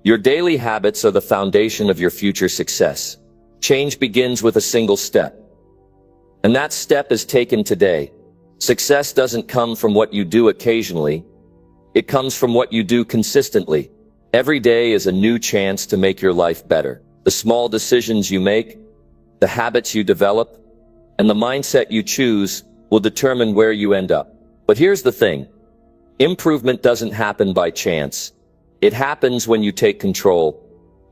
Your daily habits are the foundation of your future success. Change begins with a single step. And that step is taken today. Success doesn't come from what you do occasionally. It comes from what you do consistently. Every day is a new chance to make your life better. The small decisions you make, the habits you develop, and the mindset you choose will determine where you end up. But here's the thing. Improvement doesn't happen by chance. It happens when you take control,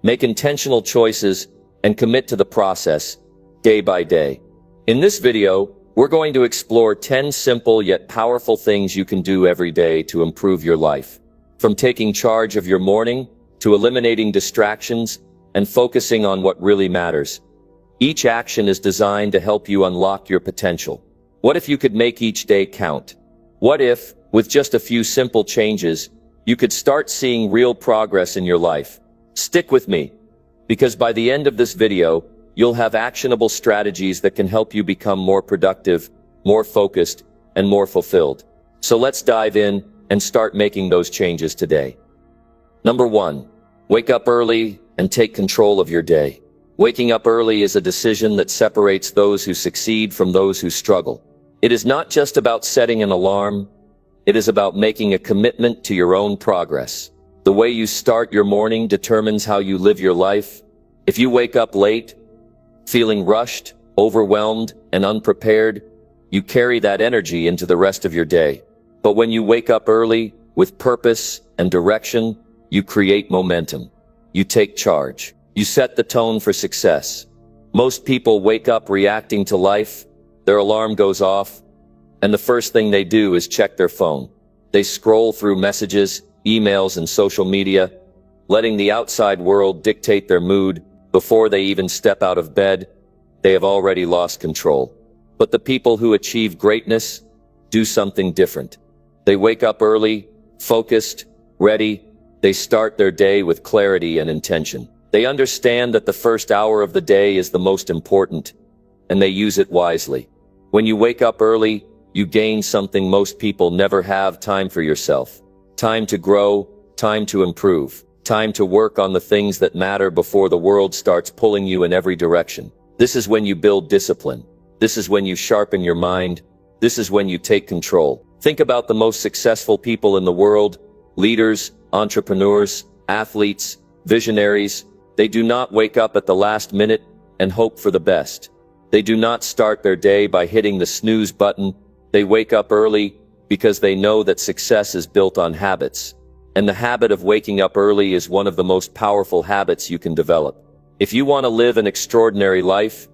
make intentional choices, and commit to the process, day by day. In this video, we're going to explore 10 simple yet powerful things you can do every day to improve your life. From taking charge of your morning, to eliminating distractions, and focusing on what really matters. Each action is designed to help you unlock your potential. What if you could make each day count? What if, with just a few simple changes, you could start seeing real progress in your life? Stick with me, because by the end of this video, you'll have actionable strategies that can help you become more productive, more focused, and more fulfilled. So let's dive in and start making those changes today. Number 1, wake up early and take control of your day. Waking up early is a decision that separates those who succeed from those who struggle. It is not just about setting an alarm. It is about making a commitment to your own progress. The way you start your morning determines how you live your life. If you wake up late, feeling rushed, overwhelmed, and unprepared, you carry that energy into the rest of your day. But when you wake up early, with purpose and direction, you create momentum. You take charge. You set the tone for success. Most people wake up reacting to life. Their alarm goes off, and the first thing they do is check their phone. They scroll through messages, emails, and social media, letting the outside world dictate their mood. Before they even step out of bed, they have already lost control. But the people who achieve greatness do something different. They wake up early, focused, ready. They start their day with clarity and intention. They understand that the first hour of the day is the most important, and they use it wisely. When you wake up early, you gain something most people never have: time for yourself. Time to grow, time to improve, time to work on the things that matter before the world starts pulling you in every direction. This is when you build discipline. This is when you sharpen your mind. This is when you take control. Think about the most successful people in the world: leaders, entrepreneurs, athletes, visionaries. They do not wake up at the last minute and hope for the best. They do not start their day by hitting the snooze button. They wake up early because they know that success is built on habits. And the habit of waking up early is one of the most powerful habits you can develop. If you want to live an extraordinary life,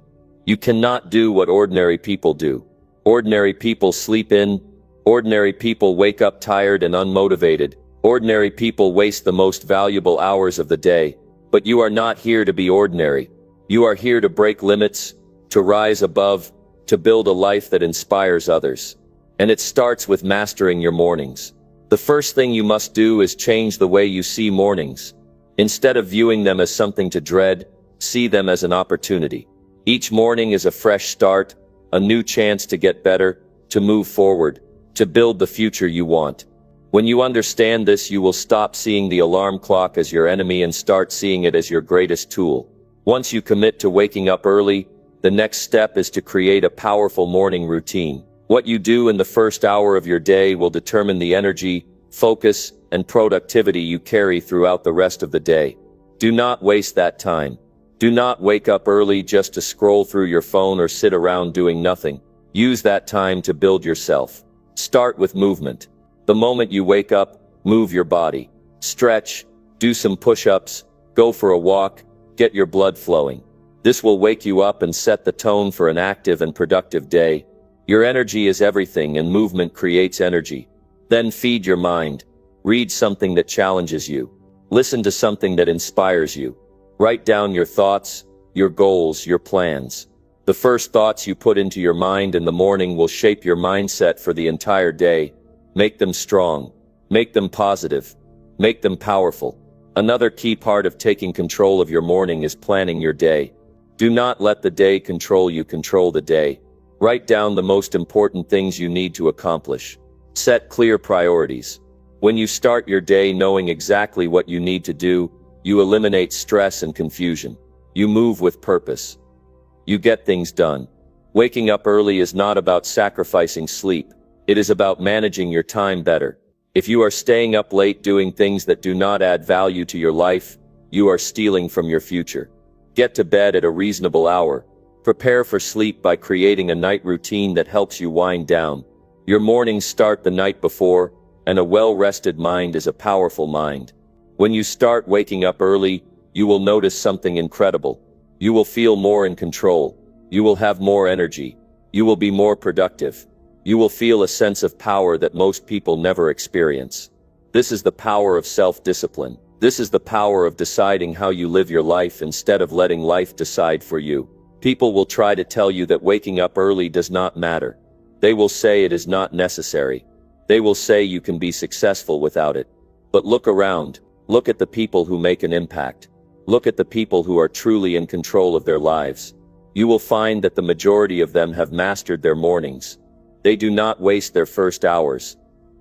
you cannot do what ordinary people do. Ordinary people sleep in. Ordinary people wake up tired and unmotivated. Ordinary people waste the most valuable hours of the day. But you are not here to be ordinary. You are here to break limits, to rise above, to build a life that inspires others. And it starts with mastering your mornings. The first thing you must do is change the way you see mornings. Instead of viewing them as something to dread, see them as an opportunity. Each morning is a fresh start, a new chance to get better, to move forward, to build the future you want. When you understand this, you will stop seeing the alarm clock as your enemy and start seeing it as your greatest tool. Once you commit to waking up early, the next step is to create a powerful morning routine. What you do in the first hour of your day will determine the energy, focus, and productivity you carry throughout the rest of the day. Do not waste that time. Do not wake up early just to scroll through your phone or sit around doing nothing. Use that time to build yourself. Start with movement. The moment you wake up, move your body. Stretch, do some push-ups, go for a walk, get your blood flowing. This will wake you up and set the tone for an active and productive day. Your energy is everything, and movement creates energy. Then feed your mind. Read something that challenges you. Listen to something that inspires you. Write down your thoughts, your goals, your plans. The first thoughts you put into your mind in the morning will shape your mindset for the entire day. Make them strong. Make them positive. Make them powerful. Another key part of taking control of your morning is planning your day. Do not let the day control you. Control the day. Write down the most important things you need to accomplish. Set clear priorities. When you start your day knowing exactly what you need to do, You eliminate stress and confusion. You move with purpose. You get things done. Waking up early is not about sacrificing sleep. It is about managing your time better. If you are staying up late doing things that do not add value to your life, you are stealing from your future. Get to bed at a reasonable hour. Prepare for sleep by creating a night routine that helps you wind down. Your mornings start the night before, and a well-rested mind is a powerful mind. When you start waking up early, you will notice something incredible. You will feel more in control. You will have more energy. You will be more productive. You will feel a sense of power that most people never experience. This is the power of self-discipline. This is the power of deciding how you live your life instead of letting life decide for you. People will try to tell you that waking up early does not matter. They will say it is not necessary. They will say you can be successful without it. But look around. Look at the people who make an impact. Look at the people who are truly in control of their lives. You will find that the majority of them have mastered their mornings. They do not waste their first hours.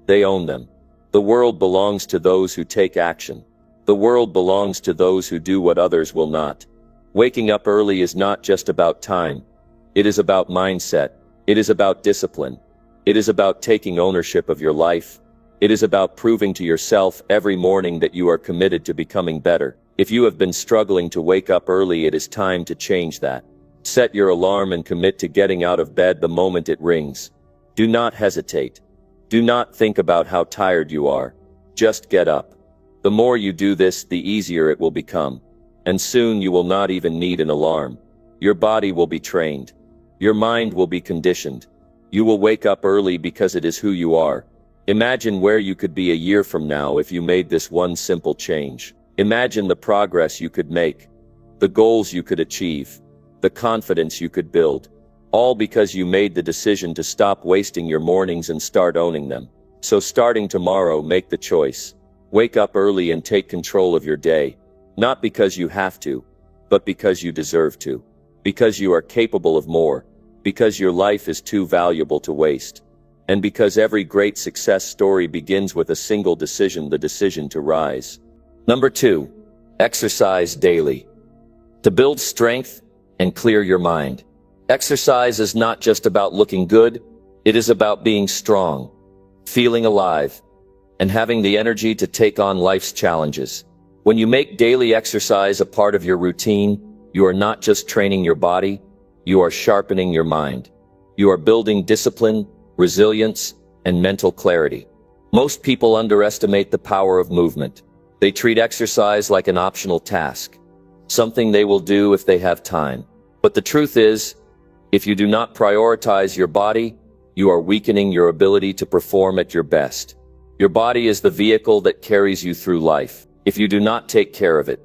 They own them. The world belongs to those who take action. The world belongs to those who do what others will not. Waking up early is not just about time. It is about mindset. It is about discipline. It is about taking ownership of your life. It is about proving to yourself every morning that you are committed to becoming better. If you have been struggling to wake up early, it is time to change that. Set your alarm and commit to getting out of bed the moment it rings. Do not hesitate. Do not think about how tired you are. Just get up. The more you do this, the easier it will become. And soon you will not even need an alarm. Your body will be trained. Your mind will be conditioned. You will wake up early because it is who you are. Imagine where you could be a year from now if you made this one simple change. Imagine the progress you could make, the goals you could achieve, the confidence you could build, all because you made the decision to stop wasting your mornings and start owning them. So starting tomorrow, make the choice. Wake up early and take control of your day, not because you have to, but because you deserve to, because you are capable of more, because your life is too valuable to waste. And because every great success story begins with a single decision, the decision to rise. Number 2, exercise daily. To build strength and clear your mind. Exercise is not just about looking good, it is about being strong, feeling alive, and having the energy to take on life's challenges. When you make daily exercise a part of your routine, you are not just training your body, you are sharpening your mind. You are building discipline, resilience, and mental clarity. Most people underestimate the power of movement. They treat exercise like an optional task, something they will do if they have time. But the truth is, if you do not prioritize your body, you are weakening your ability to perform at your best. Your body is the vehicle that carries you through life. If you do not take care of it,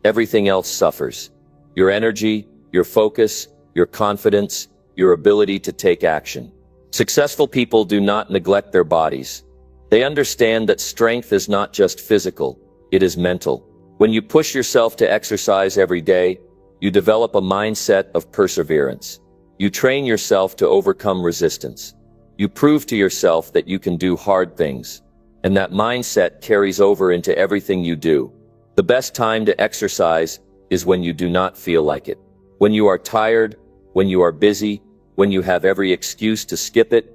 everything else suffers. Your energy, your focus, your confidence, your ability to take action. Successful people do not neglect their bodies. They understand that strength is not just physical, it is mental. When you push yourself to exercise every day, you develop a mindset of perseverance. You train yourself to overcome resistance. You prove to yourself that you can do hard things. And that mindset carries over into everything you do. The best time to exercise is when you do not feel like it. When you are tired, when you are busy, when you have every excuse to skip it,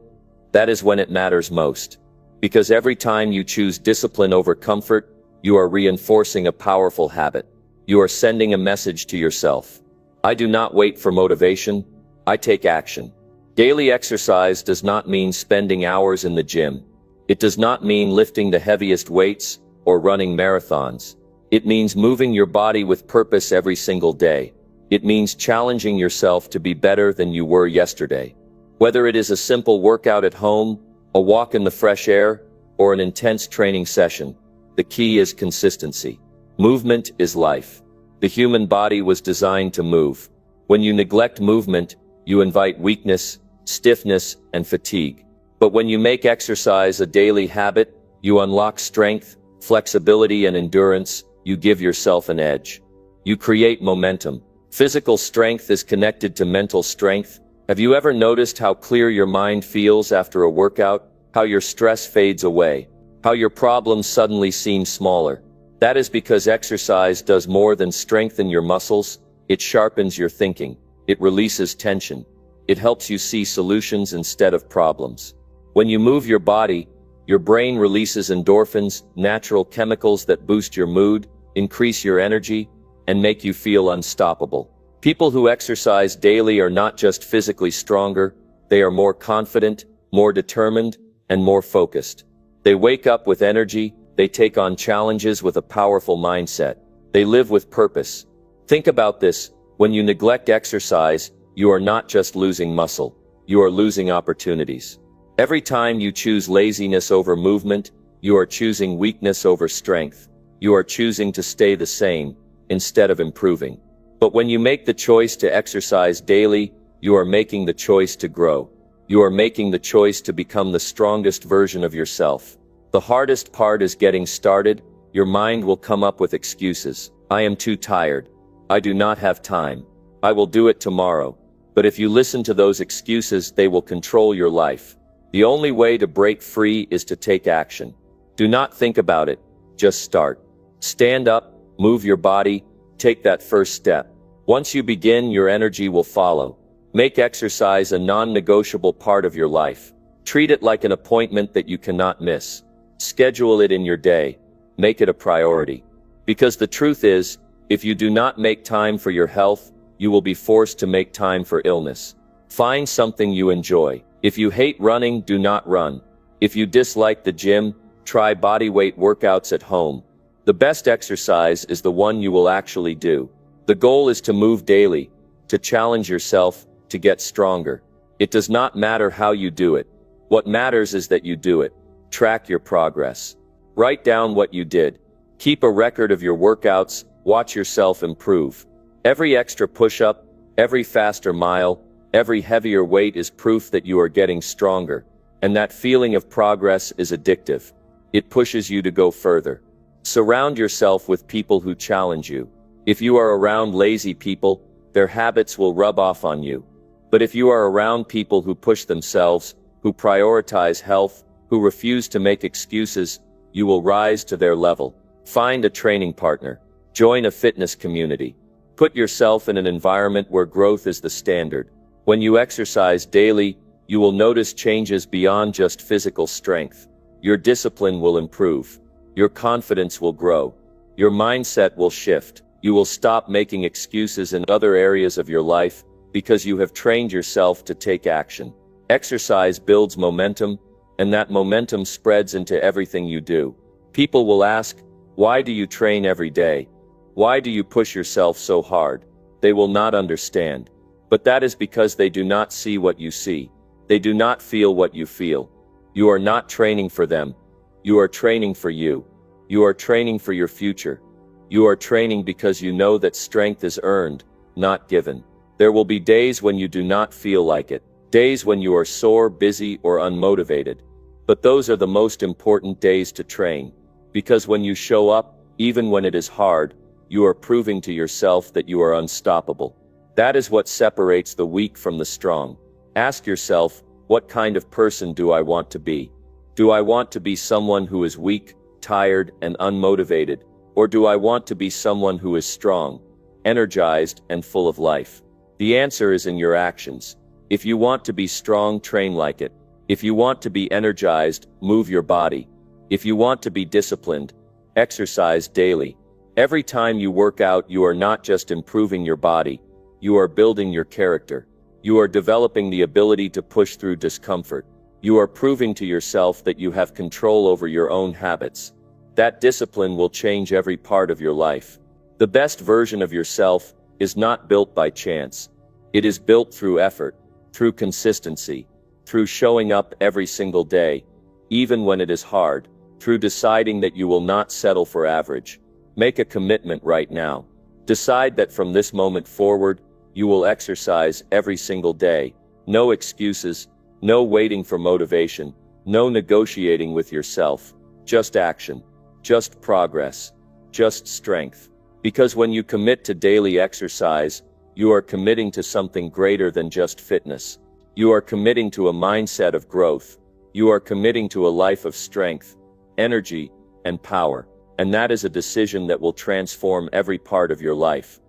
that is when it matters most. Because every time you choose discipline over comfort, you are reinforcing a powerful habit. You are sending a message to yourself. I do not wait for motivation, I take action. Daily exercise does not mean spending hours in the gym. It does not mean lifting the heaviest weights or running marathons. It means moving your body with purpose every single day. It means challenging yourself to be better than you were yesterday. Whether it is a simple workout at home, a walk in the fresh air, or an intense training session, the key is consistency. Movement is life. The human body was designed to move. When you neglect movement, you invite weakness, stiffness, and fatigue. But when you make exercise a daily habit, you unlock strength, flexibility, and endurance. You give yourself an edge. You create momentum. Physical strength is connected to mental strength. Have you ever noticed how clear your mind feels after a workout? How your stress fades away? How your problems suddenly seem smaller? That is because exercise does more than strengthen your muscles. It sharpens your thinking. It releases tension. It helps you see solutions instead of problems. When you move your body, your brain releases endorphins, natural chemicals that boost your mood, increase your energy, and make you feel unstoppable. People who exercise daily are not just physically stronger, they are more confident, more determined, and more focused. They wake up with energy, they take on challenges with a powerful mindset. They live with purpose. Think about this: when you neglect exercise, you are not just losing muscle, you are losing opportunities. Every time you choose laziness over movement, you are choosing weakness over strength. You are choosing to stay the same, instead of improving. But when you make the choice to exercise daily, you are making the choice to grow. You are making the choice to become the strongest version of yourself. The hardest part is getting started. Your mind will come up with excuses. I am too tired. I do not have time. I will do it tomorrow. But if you listen to those excuses, they will control your life. The only way to break free is to take action. Do not think about it. Just start. Stand up, move your body, take that first step. Once you begin, your energy will follow. Make exercise a non-negotiable part of your life. Treat it like an appointment that you cannot miss. Schedule it in your day. Make it a priority. Because the truth is, if you do not make time for your health, you will be forced to make time for illness. Find something you enjoy. If you hate running, do not run. If you dislike the gym, try bodyweight workouts at home. The best exercise is the one you will actually do. The goal is to move daily, to challenge yourself, to get stronger. It does not matter how you do it. What matters is that you do it. Track your progress. Write down what you did. Keep a record of your workouts. Watch yourself improve. Every extra push-up, every faster mile, every heavier weight is proof that you are getting stronger. And that feeling of progress is addictive. It pushes you to go further. Surround yourself with people who challenge you. If you are around lazy people, their habits will rub off on you. But if you are around people who push themselves, who prioritize health, who refuse to make excuses, you will rise to their level. Find a training partner. Join a fitness community. Put yourself in an environment where growth is the standard. When you exercise daily, you will notice changes beyond just physical strength. Your discipline will improve. Your confidence will grow. Your mindset will shift. You will stop making excuses in other areas of your life because you have trained yourself to take action. Exercise builds momentum, and that momentum spreads into everything you do. People will ask, why do you train every day? Why do you push yourself so hard? They will not understand. But that is because they do not see what you see. They do not feel what you feel. You are not training for them. You are training for you. You are training for your future. You are training because you know that strength is earned, not given. There will be days when you do not feel like it. Days when you are sore, busy, or unmotivated. But those are the most important days to train. Because when you show up, even when it is hard, you are proving to yourself that you are unstoppable. That is what separates the weak from the strong. Ask yourself, what kind of person do I want to be? Do I want to be someone who is weak, tired, and unmotivated? Or do I want to be someone who is strong, energized, and full of life? The answer is in your actions. If you want to be strong, train like it. If you want to be energized, move your body. If you want to be disciplined, exercise daily. Every time you work out, you are not just improving your body, you are building your character. You are developing the ability to push through discomfort. You are proving to yourself that you have control over your own habits. That discipline will change every part of your life. The best version of yourself is not built by chance. It is built through effort, through consistency, through showing up every single day, even when it is hard, through deciding that you will not settle for average. Make a commitment right now. Decide that from this moment forward, you will exercise every single day. No excuses, no waiting for motivation, no negotiating with yourself. Just action, just progress, just strength. Because when you commit to daily exercise, you are committing to something greater than just fitness. You are committing to a mindset of growth. You are committing to a life of strength, energy, and power. and that is a decision that will transform every part of your life.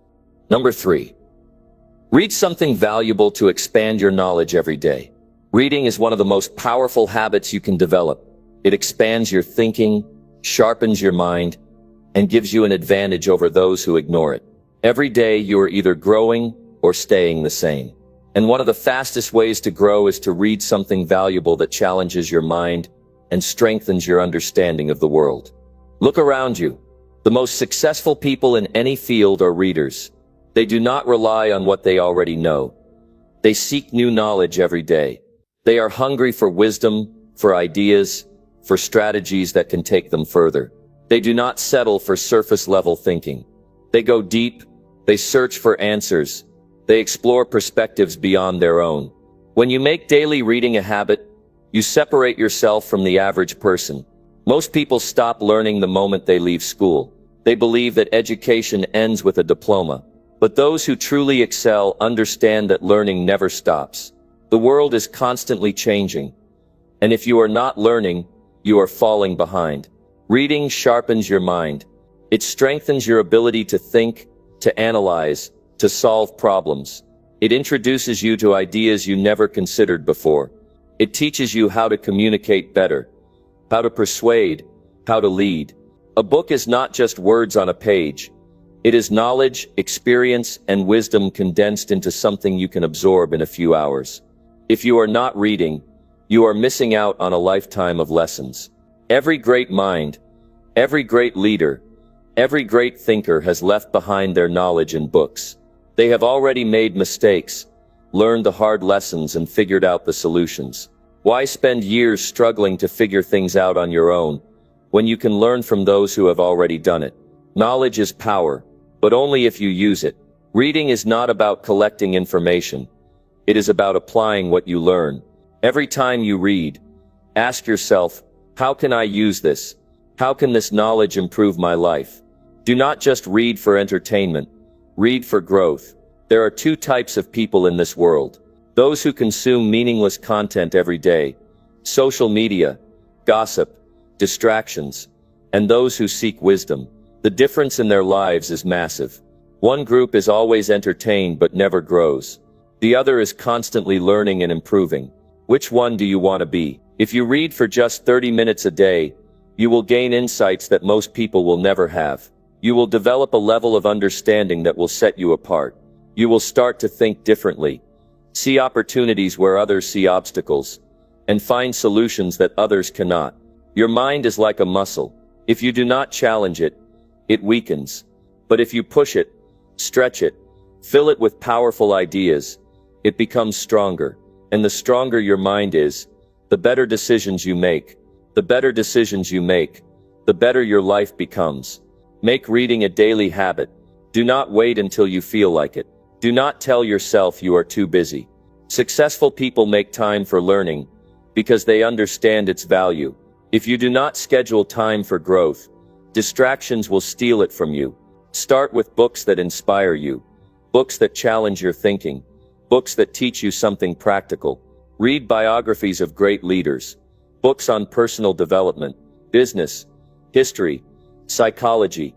Number 3. Read something valuable to expand your knowledge every day. Reading is one of the most powerful habits you can develop. It expands your thinking, sharpens your mind, and gives you an advantage over those who ignore it. Every day you are either growing or staying the same. And one of the fastest ways to grow is to read something valuable that challenges your mind and strengthens your understanding of the world. Look around you. The most successful people in any field are readers. They do not rely on what they already know. They seek new knowledge every day. They are hungry for wisdom, for ideas, for strategies that can take them further. They do not settle for surface-level thinking. They go deep, they search for answers, they explore perspectives beyond their own. When you make daily reading a habit, you separate yourself from the average person. Most people stop learning the moment they leave school. They believe that education ends with a diploma. But those who truly excel understand that learning never stops. The world is constantly changing. And if you are not learning, you are falling behind. Reading sharpens your mind. It strengthens your ability to think, to analyze, to solve problems. It introduces you to ideas you never considered before. It teaches you how to communicate better, how to persuade, how to lead. A book is not just words on a page. It is knowledge, experience, and wisdom condensed into something you can absorb in a few hours. If you are not reading, you are missing out on a lifetime of lessons. Every great mind, every great leader, every great thinker has left behind their knowledge in books. They have already made mistakes, learned the hard lessons, and figured out the solutions. Why spend years struggling to figure things out on your own, when you can learn from those who have already done it? Knowledge is power, but only if you use it. Reading is not about collecting information. It is about applying what you learn. Every time you read, ask yourself, how can I use this? How can this knowledge improve my life? Do not just read for entertainment. Read for growth. There are two types of people in this world. Those who consume meaningless content every day, social media, gossip, distractions, and those who seek wisdom. The difference in their lives is massive. One group is always entertained but never grows. The other is constantly learning and improving. Which one do you want to be? If you read for just 30 minutes a day, you will gain insights that most people will never have. You will develop a level of understanding that will set you apart. You will start to think differently, see opportunities where others see obstacles, and find solutions that others cannot. Your mind is like a muscle. If you do not challenge it, it weakens. But if you push it, stretch it, fill it with powerful ideas, it becomes stronger. And the stronger your mind is, the better decisions you make. The better decisions you make, the better your life becomes. Make reading a daily habit. Do not wait until you feel like it. Do not tell yourself you are too busy. Successful people make time for learning because they understand its value. If you do not schedule time for growth, distractions will steal it from you. Start with books that inspire you, books that challenge your thinking, books that teach you something practical. Read biographies of great leaders, books on personal development, business, history, psychology,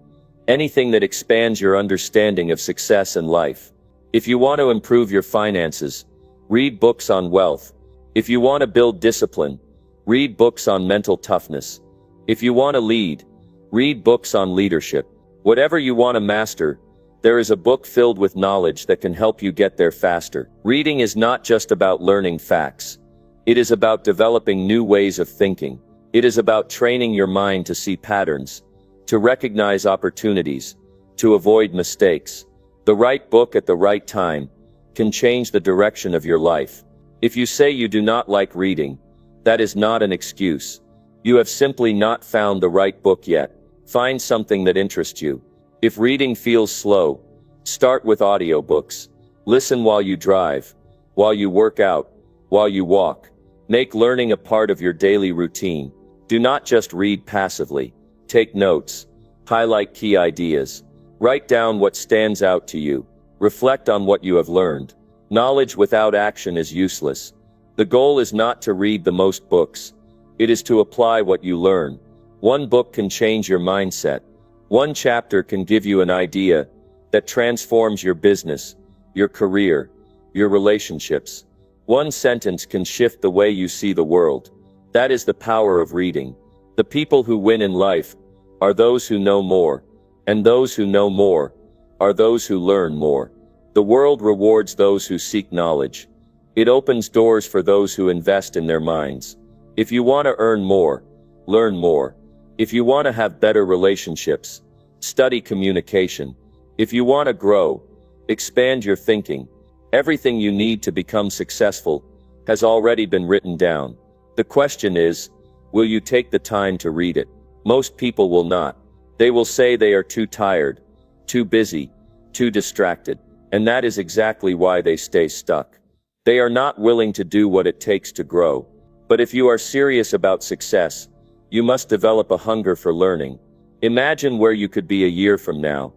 anything that expands your understanding of success and life. If you want to improve your finances, read books on wealth. If you want to build discipline, read books on mental toughness. If you want to lead, read books on leadership. Whatever you want to master, there is a book filled with knowledge that can help you get there faster. Reading is not just about learning facts. It is about developing new ways of thinking. It is about training your mind to see patterns, to recognize opportunities, to avoid mistakes. The right book at the right time can change the direction of your life. If you say you do not like reading, that is not an excuse. You have simply not found the right book yet. Find something that interests you. If reading feels slow, start with audiobooks. Listen while you drive, while you work out, while you walk. Make learning a part of your daily routine. Do not just read passively. Take notes. Highlight key ideas. Write down what stands out to you. Reflect on what you have learned. Knowledge without action is useless. The goal is not to read the most books. It is to apply what you learn. One book can change your mindset. One chapter can give you an idea that transforms your business, your career, your relationships. One sentence can shift the way you see the world. That is the power of reading. The people who win in life are those who know more, and those who know more are those who learn more. The world rewards those who seek knowledge. It opens doors for those who invest in their minds. If you want to earn more, learn more. If you want to have better relationships, study communication. If you want to grow, expand your thinking. Everything you need to become successful has already been written down. The question is, will you take the time to read it? Most people will not. They will say they are too tired, too busy, too distracted. And that is exactly why they stay stuck. They are not willing to do what it takes to grow. But if you are serious about success, you must develop a hunger for learning. Imagine where you could be a year from now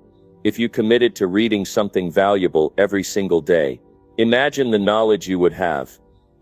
if you committed to reading something valuable every single day. Imagine the knowledge you would have,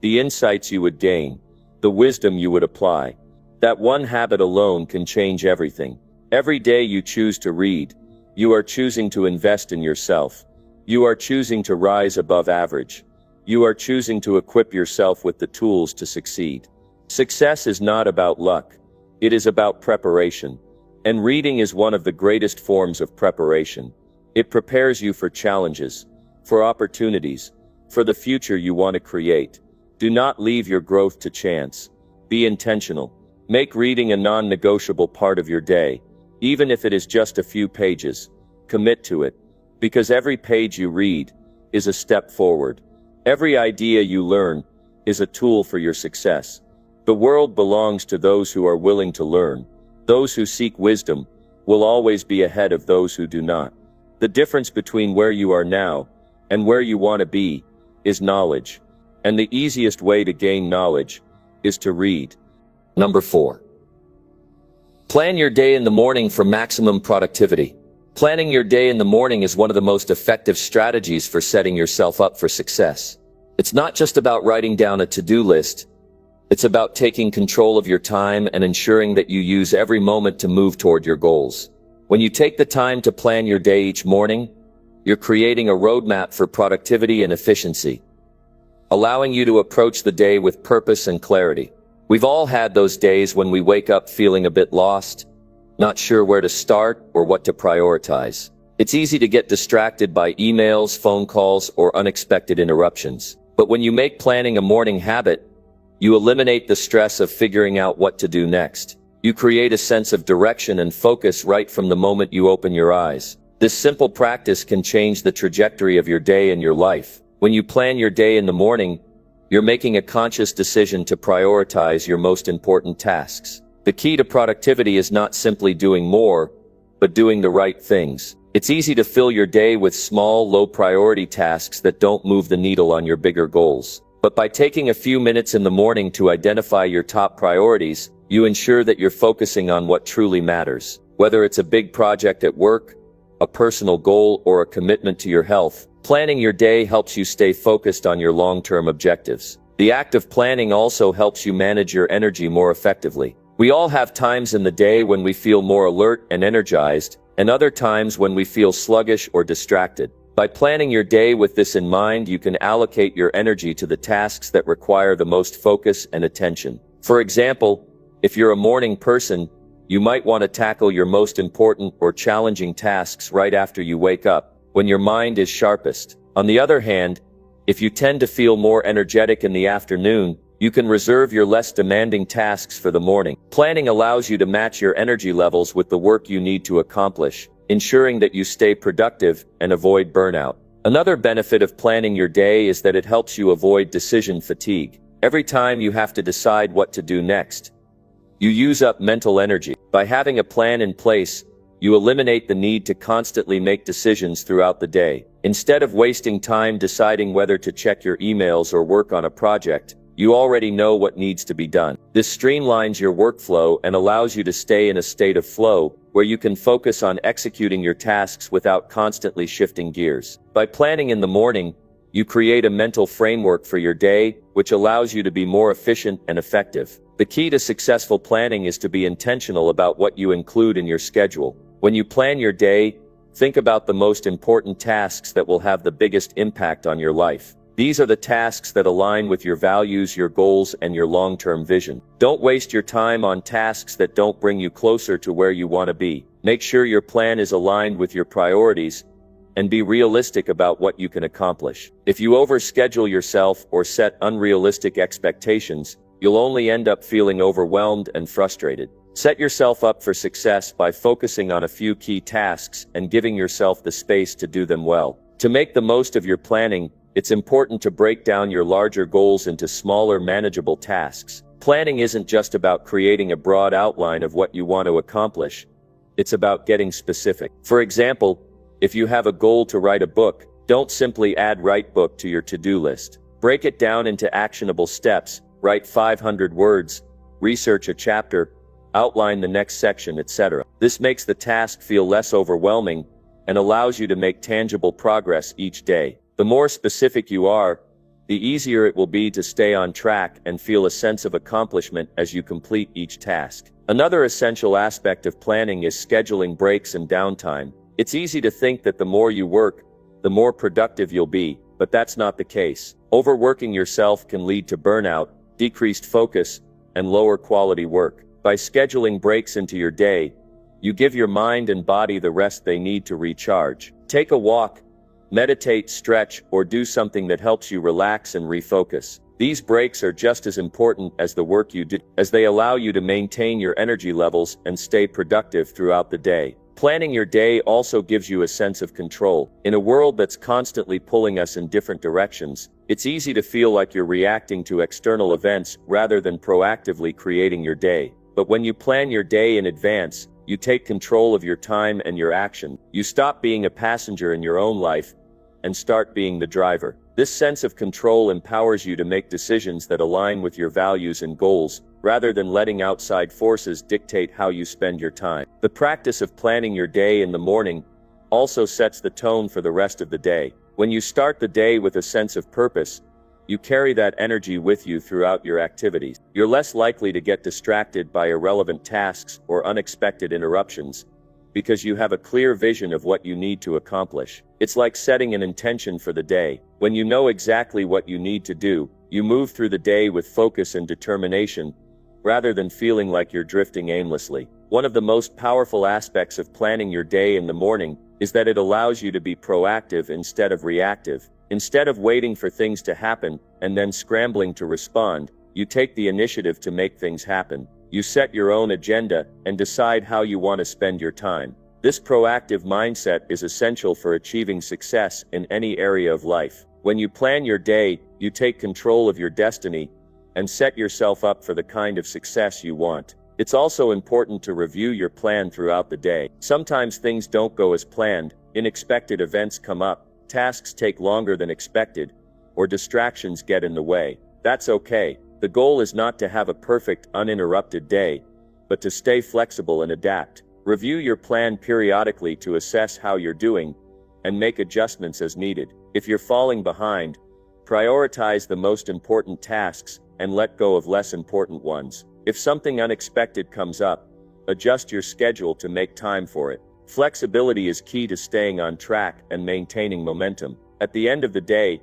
the insights you would gain, the wisdom you would apply. That one habit alone can change everything. Every day you choose to read, you are choosing to invest in yourself. You are choosing to rise above average. You are choosing to equip yourself with the tools to succeed. Success is not about luck. It is about preparation. And reading is one of the greatest forms of preparation. It prepares you for challenges, for opportunities, for the future you want to create. Do not leave your growth to chance. Be intentional. Make reading a non-negotiable part of your day. Even if it is just a few pages, commit to it. Because every page you read is a step forward. Every idea you learn is a tool for your success. The world belongs to those who are willing to learn. Those who seek wisdom will always be ahead of those who do not. The difference between where you are now and where you want to be is knowledge. And the easiest way to gain knowledge is to read. Number 4. Plan your day in the morning for maximum productivity. Planning your day in the morning is one of the most effective strategies for setting yourself up for success. It's not just about writing down a to-do list. It's about taking control of your time and ensuring that you use every moment to move toward your goals. When you take the time to plan your day each morning, you're creating a roadmap for productivity and efficiency, allowing you to approach the day with purpose and clarity. We've all had those days when we wake up feeling a bit lost, not sure where to start or what to prioritize. It's easy to get distracted by emails, phone calls, or unexpected interruptions. But when you make planning a morning habit, you eliminate the stress of figuring out what to do next. You create a sense of direction and focus right from the moment you open your eyes. This simple practice can change the trajectory of your day and your life. When you plan your day in the morning, you're making a conscious decision to prioritize your most important tasks. The key to productivity is not simply doing more, but doing the right things. It's easy to fill your day with small, low-priority tasks that don't move the needle on your bigger goals. But by taking a few minutes in the morning to identify your top priorities, you ensure that you're focusing on what truly matters. Whether it's a big project at work, a personal goal, or a commitment to your health, planning your day helps you stay focused on your long-term objectives. The act of planning also helps you manage your energy more effectively. We all have times in the day when we feel more alert and energized, and other times when we feel sluggish or distracted. By planning your day with this in mind, you can allocate your energy to the tasks that require the most focus and attention. For example, if you're a morning person, you might want to tackle your most important or challenging tasks right after you wake up, when your mind is sharpest. On the other hand, if you tend to feel more energetic in the afternoon, you can reserve your less demanding tasks for the morning. Planning allows you to match your energy levels with the work you need to accomplish, ensuring that you stay productive and avoid burnout. Another benefit of planning your day is that it helps you avoid decision fatigue. Every time you have to decide what to do next, you use up mental energy. By having a plan in place, you eliminate the need to constantly make decisions throughout the day. Instead of wasting time deciding whether to check your emails or work on a project, you already know what needs to be done. This streamlines your workflow and allows you to stay in a state of flow, where you can focus on executing your tasks without constantly shifting gears. By planning in the morning, You create a mental framework for your day, which allows you to be more efficient and effective. The key to successful planning is to be intentional about what you include in your schedule. When you plan your day, think about the most important tasks that will have the biggest impact on your life. These are the tasks that align with your values, your goals, and your long-term vision. Don't waste your time on tasks that don't bring you closer to where you want to be. Make sure your plan is aligned with your priorities, and be realistic about what you can accomplish. If you overschedule yourself or set unrealistic expectations, you'll only end up feeling overwhelmed and frustrated. Set yourself up for success by focusing on a few key tasks and giving yourself the space to do them well. To make the most of your planning, it's important to break down your larger goals into smaller, manageable tasks. Planning isn't just about creating a broad outline of what you want to accomplish. It's about getting specific. For example, if you have a goal to write a book, don't simply add "write book" to your to-do list. Break it down into actionable steps. Write 500 words, research a chapter, outline the next section, etc. This makes the task feel less overwhelming and allows you to make tangible progress each day. The more specific you are, the easier it will be to stay on track and feel a sense of accomplishment as you complete each task. Another essential aspect of planning is scheduling breaks and downtime. It's easy to think that the more you work, the more productive you'll be, but that's not the case. Overworking yourself can lead to burnout, decreased focus, and lower quality work. By scheduling breaks into your day, you give your mind and body the rest they need to recharge. Take a walk, meditate, stretch, or do something that helps you relax and refocus. These breaks are just as important as the work you do, as they allow you to maintain your energy levels and stay productive throughout the day. Planning your day also gives you a sense of control. In a world that's constantly pulling us in different directions, it's easy to feel like you're reacting to external events rather than proactively creating your day. But when you plan your day in advance, you take control of your time and your action. You stop being a passenger in your own life and start being the driver. This sense of control empowers you to make decisions that align with your values and goals, rather than letting outside forces dictate how you spend your time. The practice of planning your day in the morning also sets the tone for the rest of the day. When you start the day with a sense of purpose, you carry that energy with you throughout your activities. You're less likely to get distracted by irrelevant tasks or unexpected interruptions, because you have a clear vision of what you need to accomplish. It's like setting an intention for the day. When you know exactly what you need to do, you move through the day with focus and determination, rather than feeling like you're drifting aimlessly. One of the most powerful aspects of planning your day in the morning is that it allows you to be proactive instead of reactive. Instead of waiting for things to happen and then scrambling to respond, you take the initiative to make things happen. You set your own agenda and decide how you want to spend your time. This proactive mindset is essential for achieving success in any area of life. When you plan your day, you take control of your destiny and set yourself up for the kind of success you want. It's also important to review your plan throughout the day. Sometimes things don't go as planned, unexpected events come up, tasks take longer than expected, or distractions get in the way. That's okay. The goal is not to have a perfect, uninterrupted day, but to stay flexible and adapt. Review your plan periodically to assess how you're doing and make adjustments as needed. If you're falling behind, prioritize the most important tasks and let go of less important ones. If something unexpected comes up, adjust your schedule to make time for it. Flexibility is key to staying on track and maintaining momentum. At the end of the day,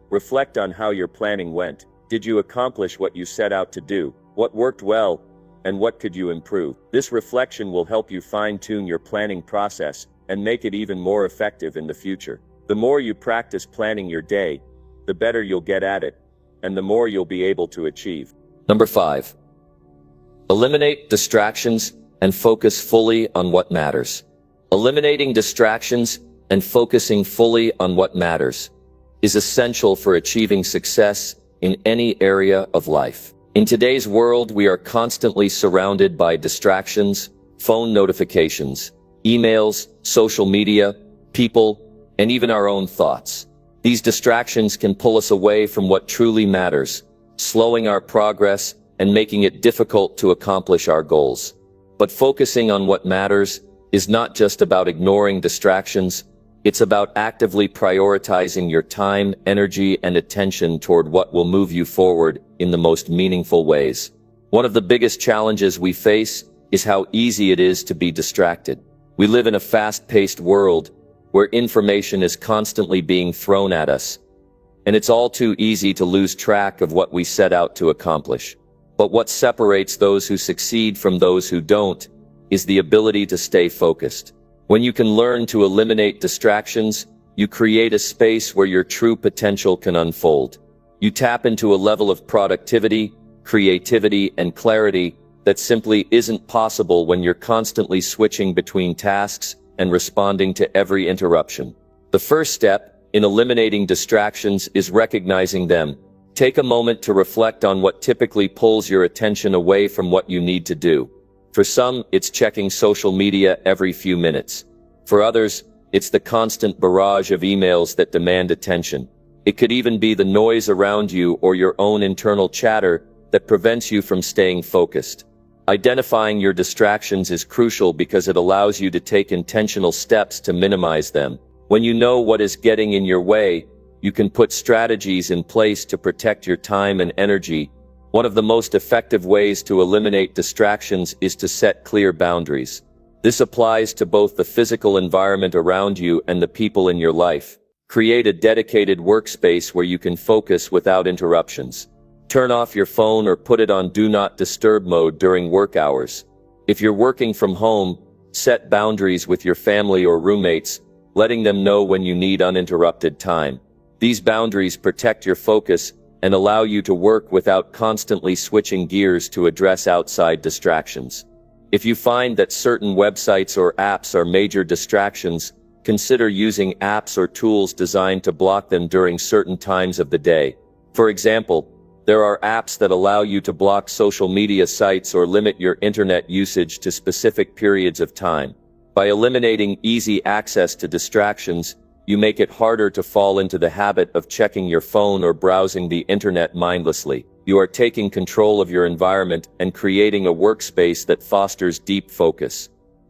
reflect on how your planning went. Did you accomplish what you set out to do? What worked well? And what could you improve? This reflection will help you fine-tune your planning process and make it even more effective in the future. The more you practice planning your day, the better you'll get at it, and the more you'll be able to achieve. Number 5. Eliminate distractions and focus fully on what matters. Eliminating distractions and focusing fully on what matters is essential for achieving success in any area of life. In today's world, we are constantly surrounded by distractions, phone notifications, emails, social media, people, and even our own thoughts. These distractions can pull us away from what truly matters, slowing our progress and making it difficult to accomplish our goals. But focusing on what matters is not just about ignoring distractions, It's about actively prioritizing your time, energy, and attention toward what will move you forward in the most meaningful ways. One of the biggest challenges we face is how easy it is to be distracted. We live in a fast-paced world where information is constantly being thrown at us, and it's all too easy to lose track of what we set out to accomplish. But what separates those who succeed from those who don't is the ability to stay focused. When you can learn to eliminate distractions, you create a space where your true potential can unfold. You tap into a level of productivity, creativity, and clarity that simply isn't possible when you're constantly switching between tasks and responding to every interruption. The first step in eliminating distractions is recognizing them. Take a moment to reflect on what typically pulls your attention away from what you need to do. For some, it's checking social media every few minutes. For others, it's the constant barrage of emails that demand attention. It could even be the noise around you or your own internal chatter that prevents you from staying focused. Identifying your distractions is crucial because it allows you to take intentional steps to minimize them. When you know what is getting in your way, you can put strategies in place to protect your time and energy. One of the most effective ways to eliminate distractions is to set clear boundaries. This applies to both the physical environment around you and the people in your life. Create a dedicated workspace where you can focus without interruptions. Turn off your phone or put it on Do Not Disturb mode during work hours. If you're working from home, set boundaries with your family or roommates, letting them know when you need uninterrupted time. These boundaries protect your focus and allow you to work without constantly switching gears to address outside distractions. If you find that certain websites or apps are major distractions, consider using apps or tools designed to block them during certain times of the day. For example, there are apps that allow you to block social media sites or limit your internet usage to specific periods of time. By eliminating easy access to distractions, you make it harder to fall into the habit of checking your phone or browsing the internet mindlessly. You are taking control of your environment and creating a workspace that fosters deep focus.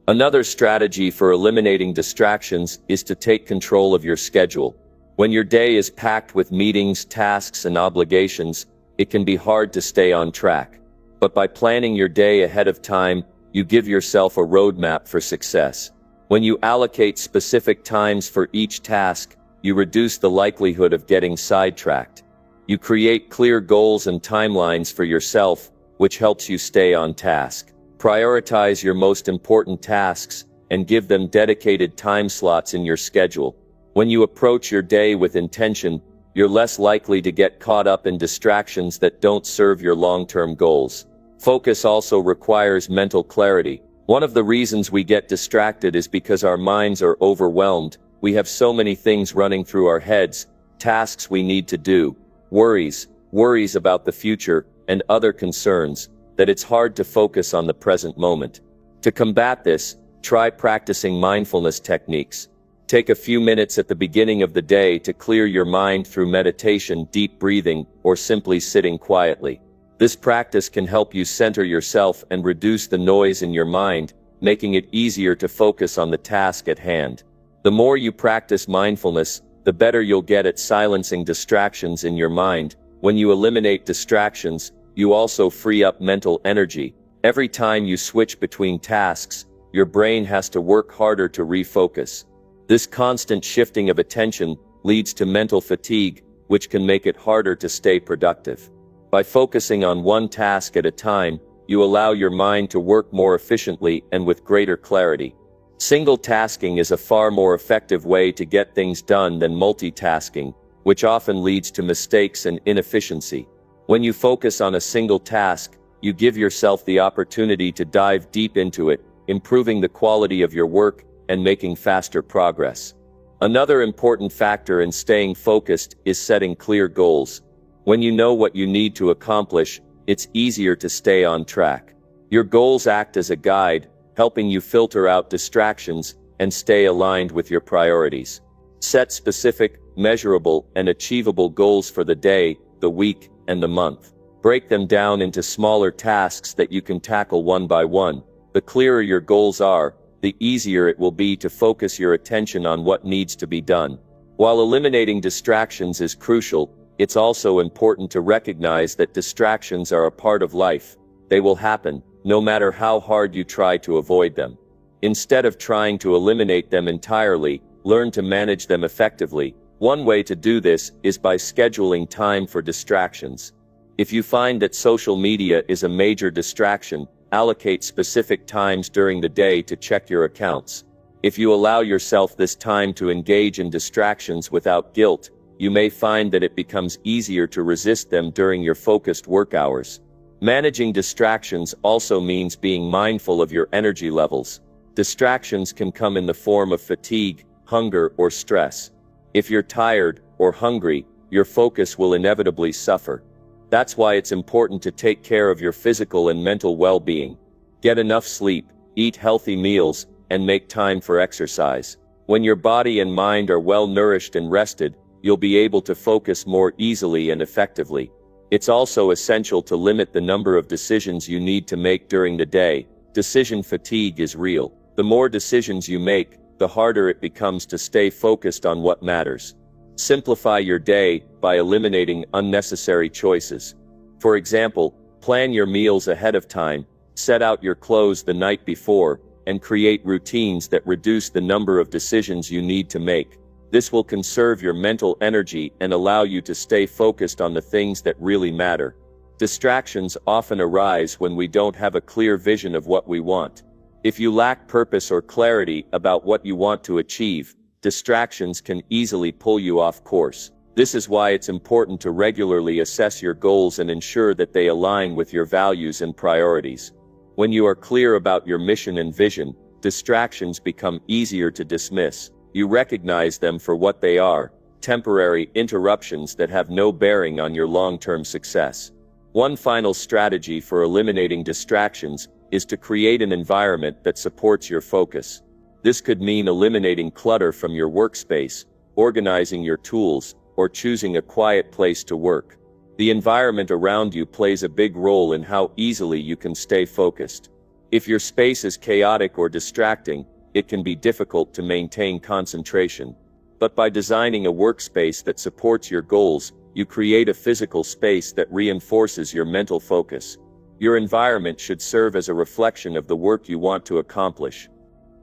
Another strategy for eliminating distractions is to take control of your schedule. When your day is packed with meetings, tasks, and obligations, it can be hard to stay on track. But by planning your day ahead of time, you give yourself a roadmap for success. When you allocate specific times for each task, you reduce the likelihood of getting sidetracked. You create clear goals and timelines for yourself, which helps you stay on task. Prioritize your most important tasks and give them dedicated time slots in your schedule. When you approach your day with intention, you're less likely to get caught up in distractions that don't serve your long-term goals. Focus also requires mental clarity. One of the reasons we get distracted is because our minds are overwhelmed. We have so many things running through our heads, tasks we need to do, worries about the future, and other concerns, that it's hard to focus on the present moment. To combat this, try practicing mindfulness techniques. Take a few minutes at the beginning of the day to clear your mind through meditation, deep breathing, or simply sitting quietly. This practice can help you center yourself and reduce the noise in your mind, making it easier to focus on the task at hand. The more you practice mindfulness, the better you'll get at silencing distractions in your mind. When you eliminate distractions, you also free up mental energy. Every time you switch between tasks, your brain has to work harder to refocus. This constant shifting of attention leads to mental fatigue, which can make it harder to stay productive. By focusing on one task at a time, you allow your mind to work more efficiently and with greater clarity. Single tasking is a far more effective way to get things done than multitasking, which often leads to mistakes and inefficiency. When you focus on a single task, you give yourself the opportunity to dive deep into it, improving the quality of your work and making faster progress. Another important factor in staying focused is setting clear goals. When you know what you need to accomplish, it's easier to stay on track. Your goals act as a guide, helping you filter out distractions and stay aligned with your priorities. Set specific, measurable, and achievable goals for the day, the week, and the month. Break them down into smaller tasks that you can tackle one by one. The clearer your goals are, the easier it will be to focus your attention on what needs to be done. While eliminating distractions is crucial, it's also important to recognize that distractions are a part of life. They will happen, no matter how hard you try to avoid them. Instead of trying to eliminate them entirely, learn to manage them effectively. One way to do this is by scheduling time for distractions. If you find that social media is a major distraction, allocate specific times during the day to check your accounts. If you allow yourself this time to engage in distractions without guilt, you may find that it becomes easier to resist them during your focused work hours. Managing distractions also means being mindful of your energy levels. Distractions can come in the form of fatigue, hunger, or stress. If you're tired or hungry, your focus will inevitably suffer. That's why it's important to take care of your physical and mental well-being. Get enough sleep, eat healthy meals, and make time for exercise. When your body and mind are well nourished and rested, you'll be able to focus more easily and effectively. It's also essential to limit the number of decisions you need to make during the day. Decision fatigue is real. The more decisions you make, the harder it becomes to stay focused on what matters. Simplify your day by eliminating unnecessary choices. For example, plan your meals ahead of time, set out your clothes the night before, and create routines that reduce the number of decisions you need to make. This will conserve your mental energy and allow you to stay focused on the things that really matter. Distractions often arise when we don't have a clear vision of what we want. If you lack purpose or clarity about what you want to achieve, distractions can easily pull you off course. This is why it's important to regularly assess your goals and ensure that they align with your values and priorities. When you are clear about your mission and vision, distractions become easier to dismiss. You recognize them for what they are, temporary interruptions that have no bearing on your long-term success. One final strategy for eliminating distractions is to create an environment that supports your focus. This could mean eliminating clutter from your workspace, organizing your tools, or choosing a quiet place to work. The environment around you plays a big role in how easily you can stay focused. If your space is chaotic or distracting, it can be difficult to maintain concentration. But by designing a workspace that supports your goals, you create a physical space that reinforces your mental focus. Your environment should serve as a reflection of the work you want to accomplish.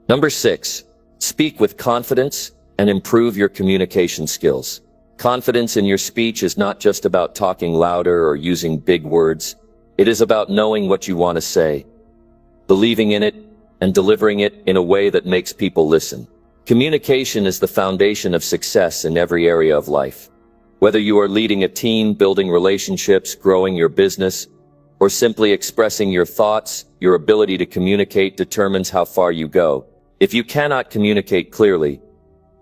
Number 6. Speak with confidence and improve your communication skills. Confidence in your speech is not just about talking louder or using big words. It is about knowing what you want to say, believing in it, and delivering it in a way that makes people listen. Communication is the foundation of success in every area of life. Whether you are leading a team, building relationships, growing your business, or simply expressing your thoughts, your ability to communicate determines how far you go. If you cannot communicate clearly,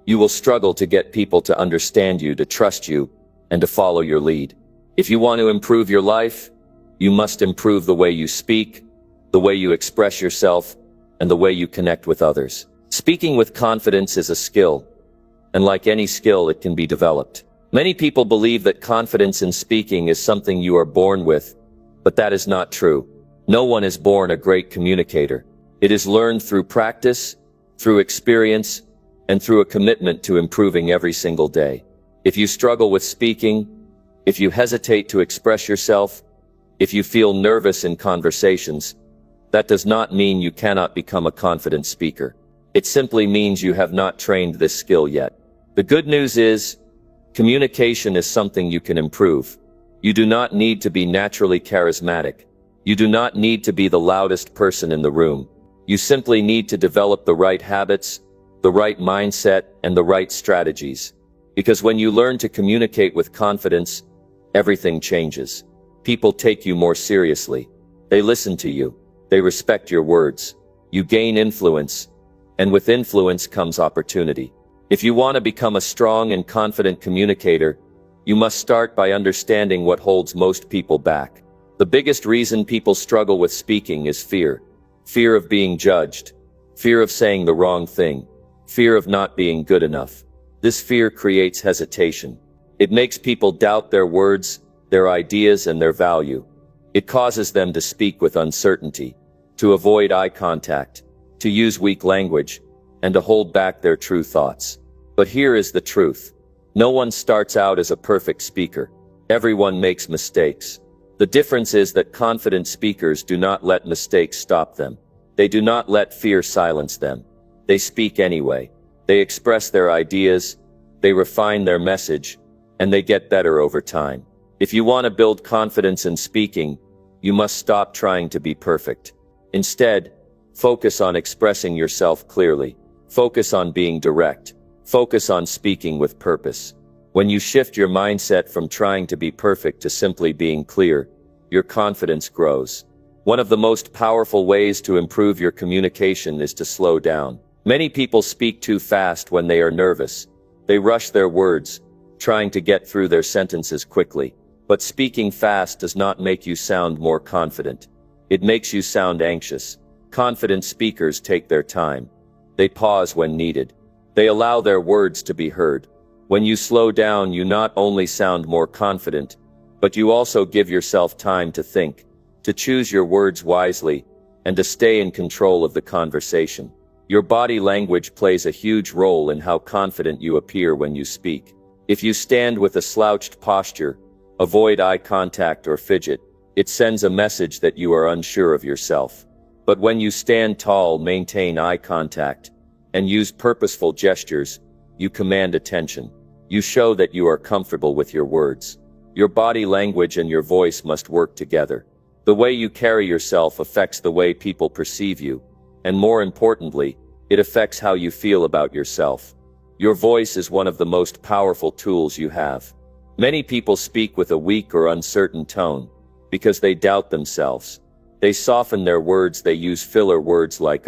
you will struggle to get people to understand you, to trust you, and to follow your lead. If you want to improve your life, you must improve the way you speak, the way you express yourself, and the way you connect with others. Speaking with confidence is a skill, and like any skill, it can be developed. Many people believe that confidence in speaking is something you are born with, but that is not true. No one is born a great communicator. It is learned through practice, through experience, and through a commitment to improving every single day. If you struggle with speaking, if you hesitate to express yourself, if you feel nervous in conversations, that does not mean you cannot become a confident speaker. It simply means you have not trained this skill yet. The good news is, communication is something you can improve. You do not need to be naturally charismatic. You do not need to be the loudest person in the room. You simply need to develop the right habits, the right mindset, and the right strategies. Because when you learn to communicate with confidence, everything changes. People take you more seriously. They listen to you. They respect your words. You gain influence, and with influence comes opportunity. If you want to become a strong and confident communicator, you must start by understanding what holds most people back. The biggest reason people struggle with speaking is fear. Fear of being judged. Fear of saying the wrong thing. Fear of not being good enough. This fear creates hesitation. It makes people doubt their words, their ideas, and their value. It causes them to speak with uncertainty, to avoid eye contact, to use weak language, and to hold back their true thoughts. But here is the truth. No one starts out as a perfect speaker. Everyone makes mistakes. The difference is that confident speakers do not let mistakes stop them. They do not let fear silence them. They speak anyway. They express their ideas, they refine their message, and they get better over time. If you want to build confidence in speaking, you must stop trying to be perfect. Instead, focus on expressing yourself clearly. Focus on being direct. Focus on speaking with purpose. When you shift your mindset from trying to be perfect to simply being clear, your confidence grows. One of the most powerful ways to improve your communication is to slow down. Many people speak too fast when they are nervous. They rush their words, trying to get through their sentences quickly. But speaking fast does not make you sound more confident. It makes you sound anxious. Confident speakers take their time. They pause when needed. They allow their words to be heard. When you slow down, you not only sound more confident, but you also give yourself time to think, to choose your words wisely, and to stay in control of the conversation. Your body language plays a huge role in how confident you appear when you speak. If you stand with a slouched posture, avoid eye contact or fidget, it sends a message that you are unsure of yourself. But when you stand tall, maintain eye contact, and use purposeful gestures, you command attention. You show that you are comfortable with your words. Your body language and your voice must work together. The way you carry yourself affects the way people perceive you, and more importantly, it affects how you feel about yourself. Your voice is one of the most powerful tools you have. Many people speak with a weak or uncertain tone because they doubt themselves. They soften their words, they use filler words like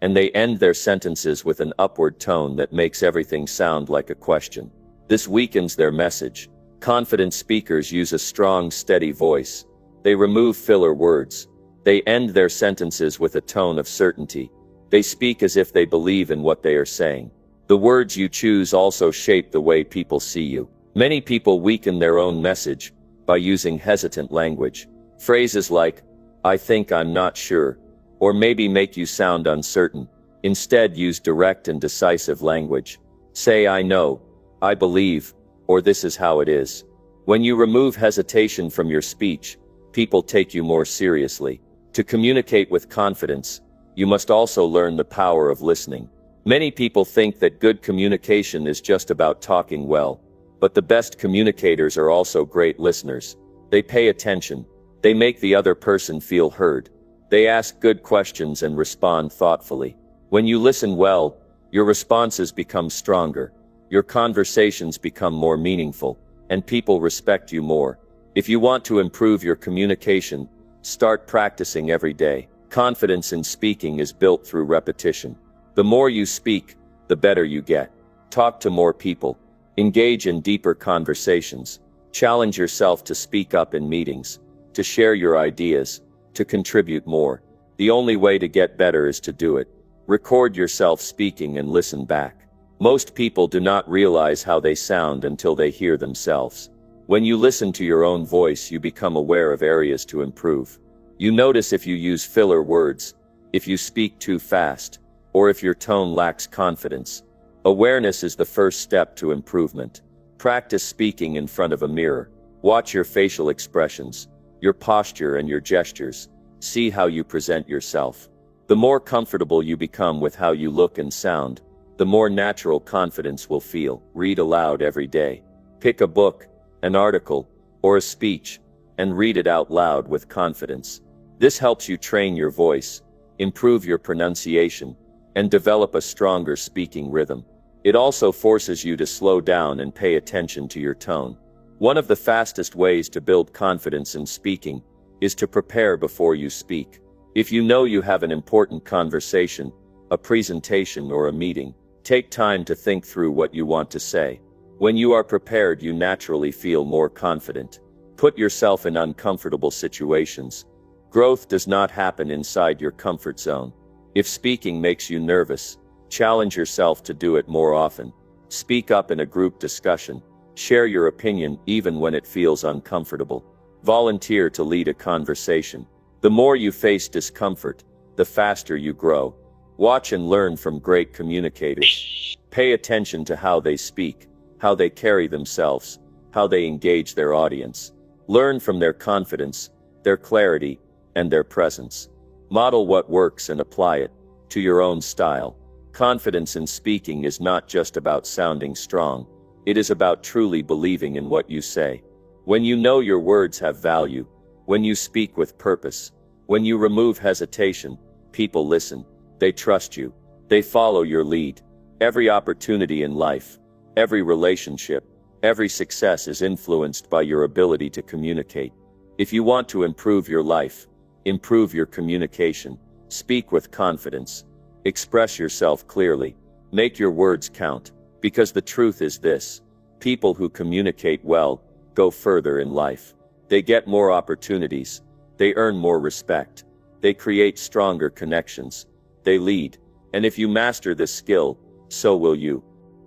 and they end their sentences with an upward tone that makes everything sound like a question. This weakens their message. Confident speakers use a strong, steady voice. They remove filler words. They end their sentences with a tone of certainty. They speak as if they believe in what they are saying. The words you choose also shape the way people see you. Many people weaken their own message by using hesitant language. Phrases like, "I think I'm not sure," or maybe make you sound uncertain. Instead, use direct and decisive language. Say, "I know," "I believe," or "this is how it is." When you remove hesitation from your speech, people take you more seriously. To communicate with confidence, you must also learn the power of listening. Many people think that good communication is just about talking well, but the best communicators are also great listeners. They pay attention. They make the other person feel heard. They ask good questions and respond thoughtfully. When you listen well, your responses become stronger. Your conversations become more meaningful, and people respect you more. If you want to improve your communication, start practicing every day. Confidence in speaking is built through repetition. The more you speak, the better you get. Talk to more people. Engage in deeper conversations. Challenge yourself to speak up in meetings, to share your ideas, to contribute more. The only way to get better is to do it. Record yourself speaking and listen back. Most people do not realize how they sound until they hear themselves. When you listen to your own voice, you become aware of areas to improve. You notice if you use filler words, if you speak too fast, or if your tone lacks confidence. Awareness is the first step to improvement. Practice speaking in front of a mirror. Watch your facial expressions, your posture and your gestures. See how you present yourself. The more comfortable you become with how you look and sound, the more natural confidence will feel. Read aloud every day. Pick a book, an article, or a speech, and read it out loud with confidence. This helps you train your voice, improve your pronunciation, and develop a stronger speaking rhythm. It also forces you to slow down and pay attention to your tone. One of the fastest ways to build confidence in speaking is to prepare before you speak. If you know you have an important conversation, a presentation or a meeting, take time to think through what you want to say. When you are prepared, you naturally feel more confident. Put yourself in uncomfortable situations. Growth does not happen inside your comfort zone. If speaking makes you nervous, challenge yourself to do it more often. Speak up in a group discussion. Share your opinion even when it feels uncomfortable. Volunteer to lead a conversation. The more you face discomfort, the faster you grow. Watch and learn from great communicators. Pay attention to how they speak, how they carry themselves, how they engage their audience. Learn from their confidence, their clarity, and their presence. Model what works and apply it to your own style. Confidence in speaking is not just about sounding strong. It is about truly believing in what you say. When you know your words have value, when you speak with purpose, when you remove hesitation, people listen. They trust you. They follow your lead. Every opportunity in life, every relationship, every success is influenced by your ability to communicate. If you want to improve your life, improve your communication. Speak with confidence. Express yourself clearly. Make your words count. Because the truth is this: people who communicate well go further in life. They get more opportunities. They earn more respect. They create stronger connections. They lead. And if you master this skill, so will you.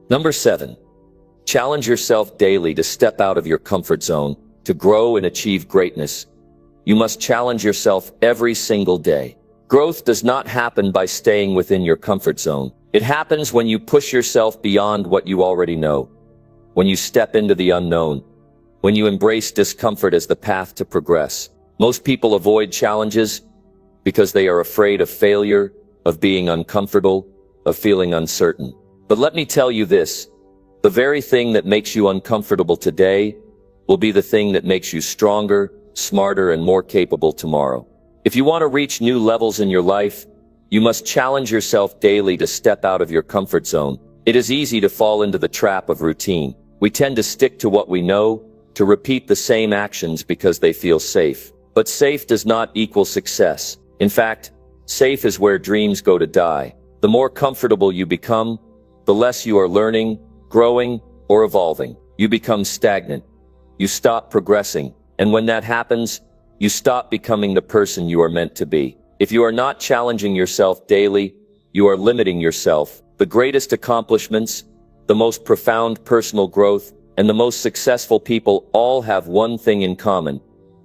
Number 7. Challenge yourself daily to step out of your comfort zone, to grow and achieve greatness. You must challenge yourself every single day. Growth does not happen by staying within your comfort zone. It happens when you push yourself beyond what you already know. When you step into the unknown. When you embrace discomfort as the path to progress. Most people avoid challenges because they are afraid of failure, of being uncomfortable, of feeling uncertain. But let me tell you this: the very thing that makes you uncomfortable today will be the thing that makes you stronger, smarter, and more capable tomorrow. If you want to reach new levels in your life, you must challenge yourself daily to step out of your comfort zone. It is easy to fall into the trap of routine. We tend to stick to what we know, to repeat the same actions because they feel safe. But safe does not equal success. In fact, safe is where dreams go to die. The more comfortable you become, the less you are learning, growing, or evolving. You become stagnant. You stop progressing. And when that happens, you stop becoming the person you are meant to be. If you are not challenging yourself daily, you are limiting yourself. The greatest accomplishments, the most profound personal growth, and the most successful people all have one thing in common.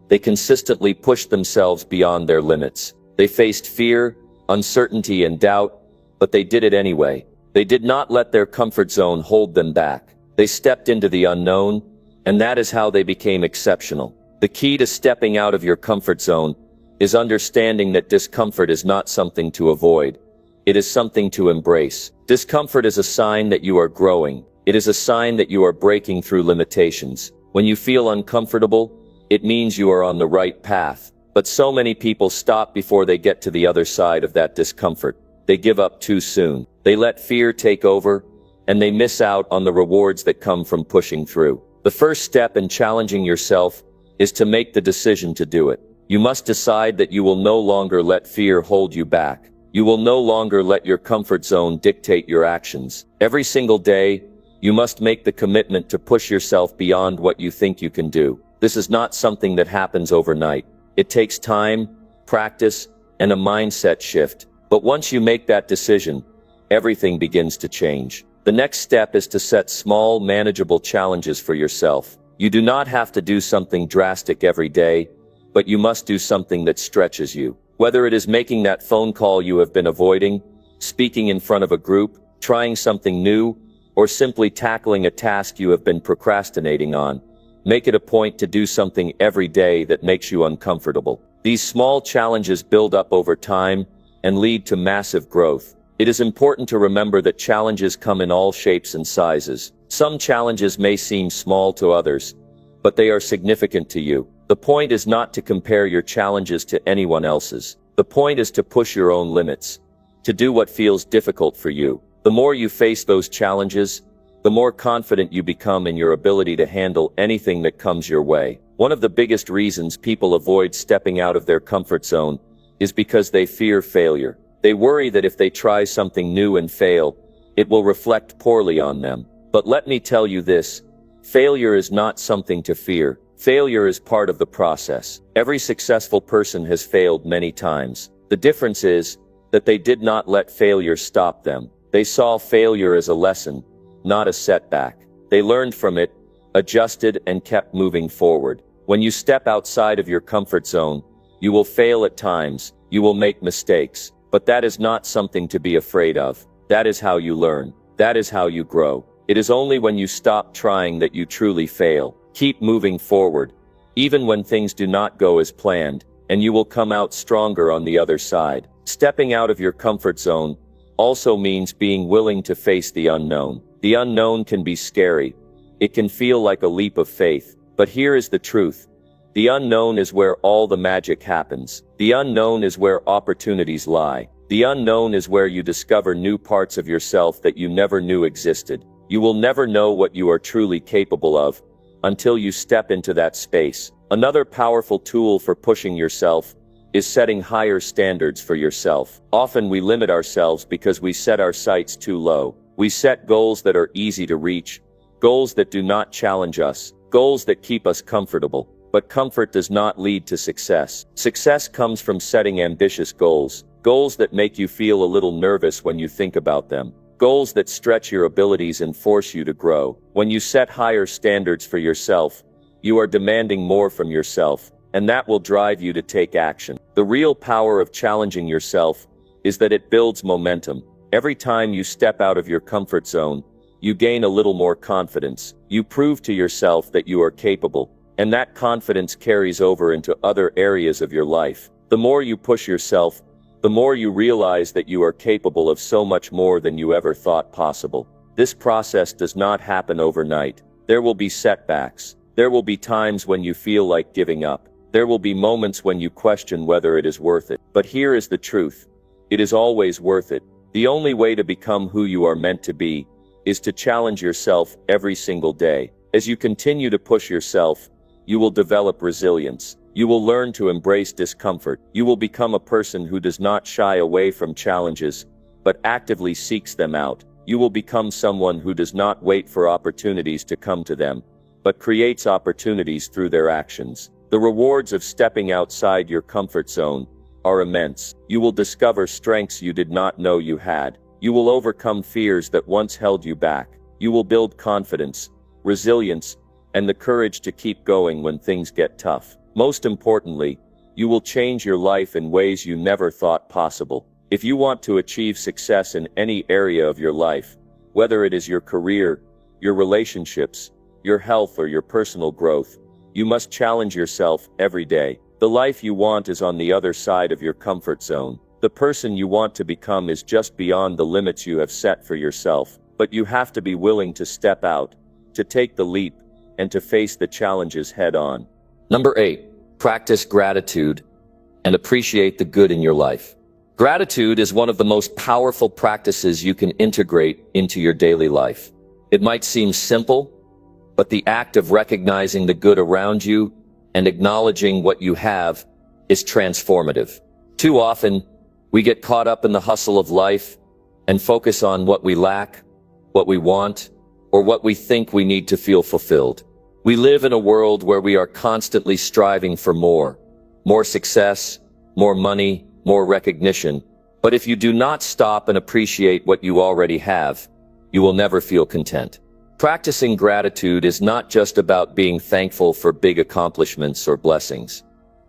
They consistently pushed themselves beyond their limits. They faced fear, uncertainty, and doubt, but they did it anyway. They did not let their comfort zone hold them back. They stepped into the unknown, and that is how they became exceptional. The key to stepping out of your comfort zone is understanding that discomfort is not something to avoid. It is something to embrace. Discomfort is a sign that you are growing. It is a sign that you are breaking through limitations. When you feel uncomfortable, it means you are on the right path. But so many people stop before they get to the other side of that discomfort. They give up too soon. They let fear take over, and they miss out on the rewards that come from pushing through. The first step in challenging yourself is to make the decision to do it. You must decide that you will no longer let fear hold you back. You will no longer let your comfort zone dictate your actions. Every single day, you must make the commitment to push yourself beyond what you think you can do. This is not something that happens overnight. It takes time, practice, and a mindset shift. But once you make that decision, everything begins to change. The next step is to set small, manageable challenges for yourself. You do not have to do something drastic every day, but you must do something that stretches you. Whether it is making that phone call you have been avoiding, speaking in front of a group, trying something new, or simply tackling a task you have been procrastinating on, make it a point to do something every day that makes you uncomfortable. These small challenges build up over time and lead to massive growth. It is important to remember that challenges come in all shapes and sizes. Some challenges may seem small to others, but they are significant to you. The point is not to compare your challenges to anyone else's. The point is to push your own limits, to do what feels difficult for you. The more you face those challenges, the more confident you become in your ability to handle anything that comes your way. One of the biggest reasons people avoid stepping out of their comfort zone is because they fear failure. They worry that if they try something new and fail, it will reflect poorly on them. But let me tell you this: failure is not something to fear. Failure is part of the process. Every successful person has failed many times. The difference is that they did not let failure stop them. They saw failure as a lesson, not a setback. They learned from it, adjusted, and kept moving forward. When you step outside of your comfort zone, you will fail at times, you will make mistakes, But that is not something to be afraid of. That is how you learn. That is how you grow. It is only when you stop trying that you truly fail. Keep moving forward, even when things do not go as planned, and you will come out stronger on the other side. Stepping out of your comfort zone also means being willing to face the unknown. The unknown can be scary. It can feel like a leap of faith. But here is the truth. The unknown is where all the magic happens. The unknown is where opportunities lie. The unknown is where you discover new parts of yourself that you never knew existed. You will never know what you are truly capable of until you step into that space. Another powerful tool for pushing yourself is setting higher standards for yourself. Often we limit ourselves because we set our sights too low. We set goals that are easy to reach, goals that do not challenge us, goals that keep us comfortable. But comfort does not lead to success. Success comes from setting ambitious goals, goals that make you feel a little nervous when you think about them, goals that stretch your abilities and force you to grow. When you set higher standards for yourself, you are demanding more from yourself, and that will drive you to take action. The real power of challenging yourself is that it builds momentum. Every time you step out of your comfort zone, you gain a little more confidence. You prove to yourself that you are capable, and that confidence carries over into other areas of your life. The more you push yourself, the more you realize that you are capable of so much more than you ever thought possible. This process does not happen overnight. There will be setbacks. There will be times when you feel like giving up. There will be moments when you question whether it is worth it. But here is the truth. It is always worth it. The only way to become who you are meant to be is to challenge yourself every single day. As you continue to push yourself, you will develop resilience. You will learn to embrace discomfort. You will become a person who does not shy away from challenges, but actively seeks them out. You will become someone who does not wait for opportunities to come to them, but creates opportunities through their actions. The rewards of stepping outside your comfort zone are immense. You will discover strengths you did not know you had. You will overcome fears that once held you back. You will build confidence, resilience, and the courage to keep going when things get tough. Most importantly, you will change your life in ways you never thought possible. If you want to achieve success in any area of your life, whether it is your career, your relationships, your health, or your personal growth, you must challenge yourself every day. The life you want is on the other side of your comfort zone. The person you want to become is just beyond the limits you have set for yourself. But you have to be willing to step out, to take the leap, and to face the challenges head on. Number 8, practice gratitude and appreciate the good in your life. Gratitude is one of the most powerful practices you can integrate into your daily life. It might seem simple, but the act of recognizing the good around you and acknowledging what you have is transformative. Too often, we get caught up in the hustle of life and focus on what we lack, what we want, or what we think we need to feel fulfilled. We live in a world where we are constantly striving for more success, more money, more recognition. But if you do not stop and appreciate what you already have, you will never feel content. Practicing gratitude is not just about being thankful for big accomplishments or blessings,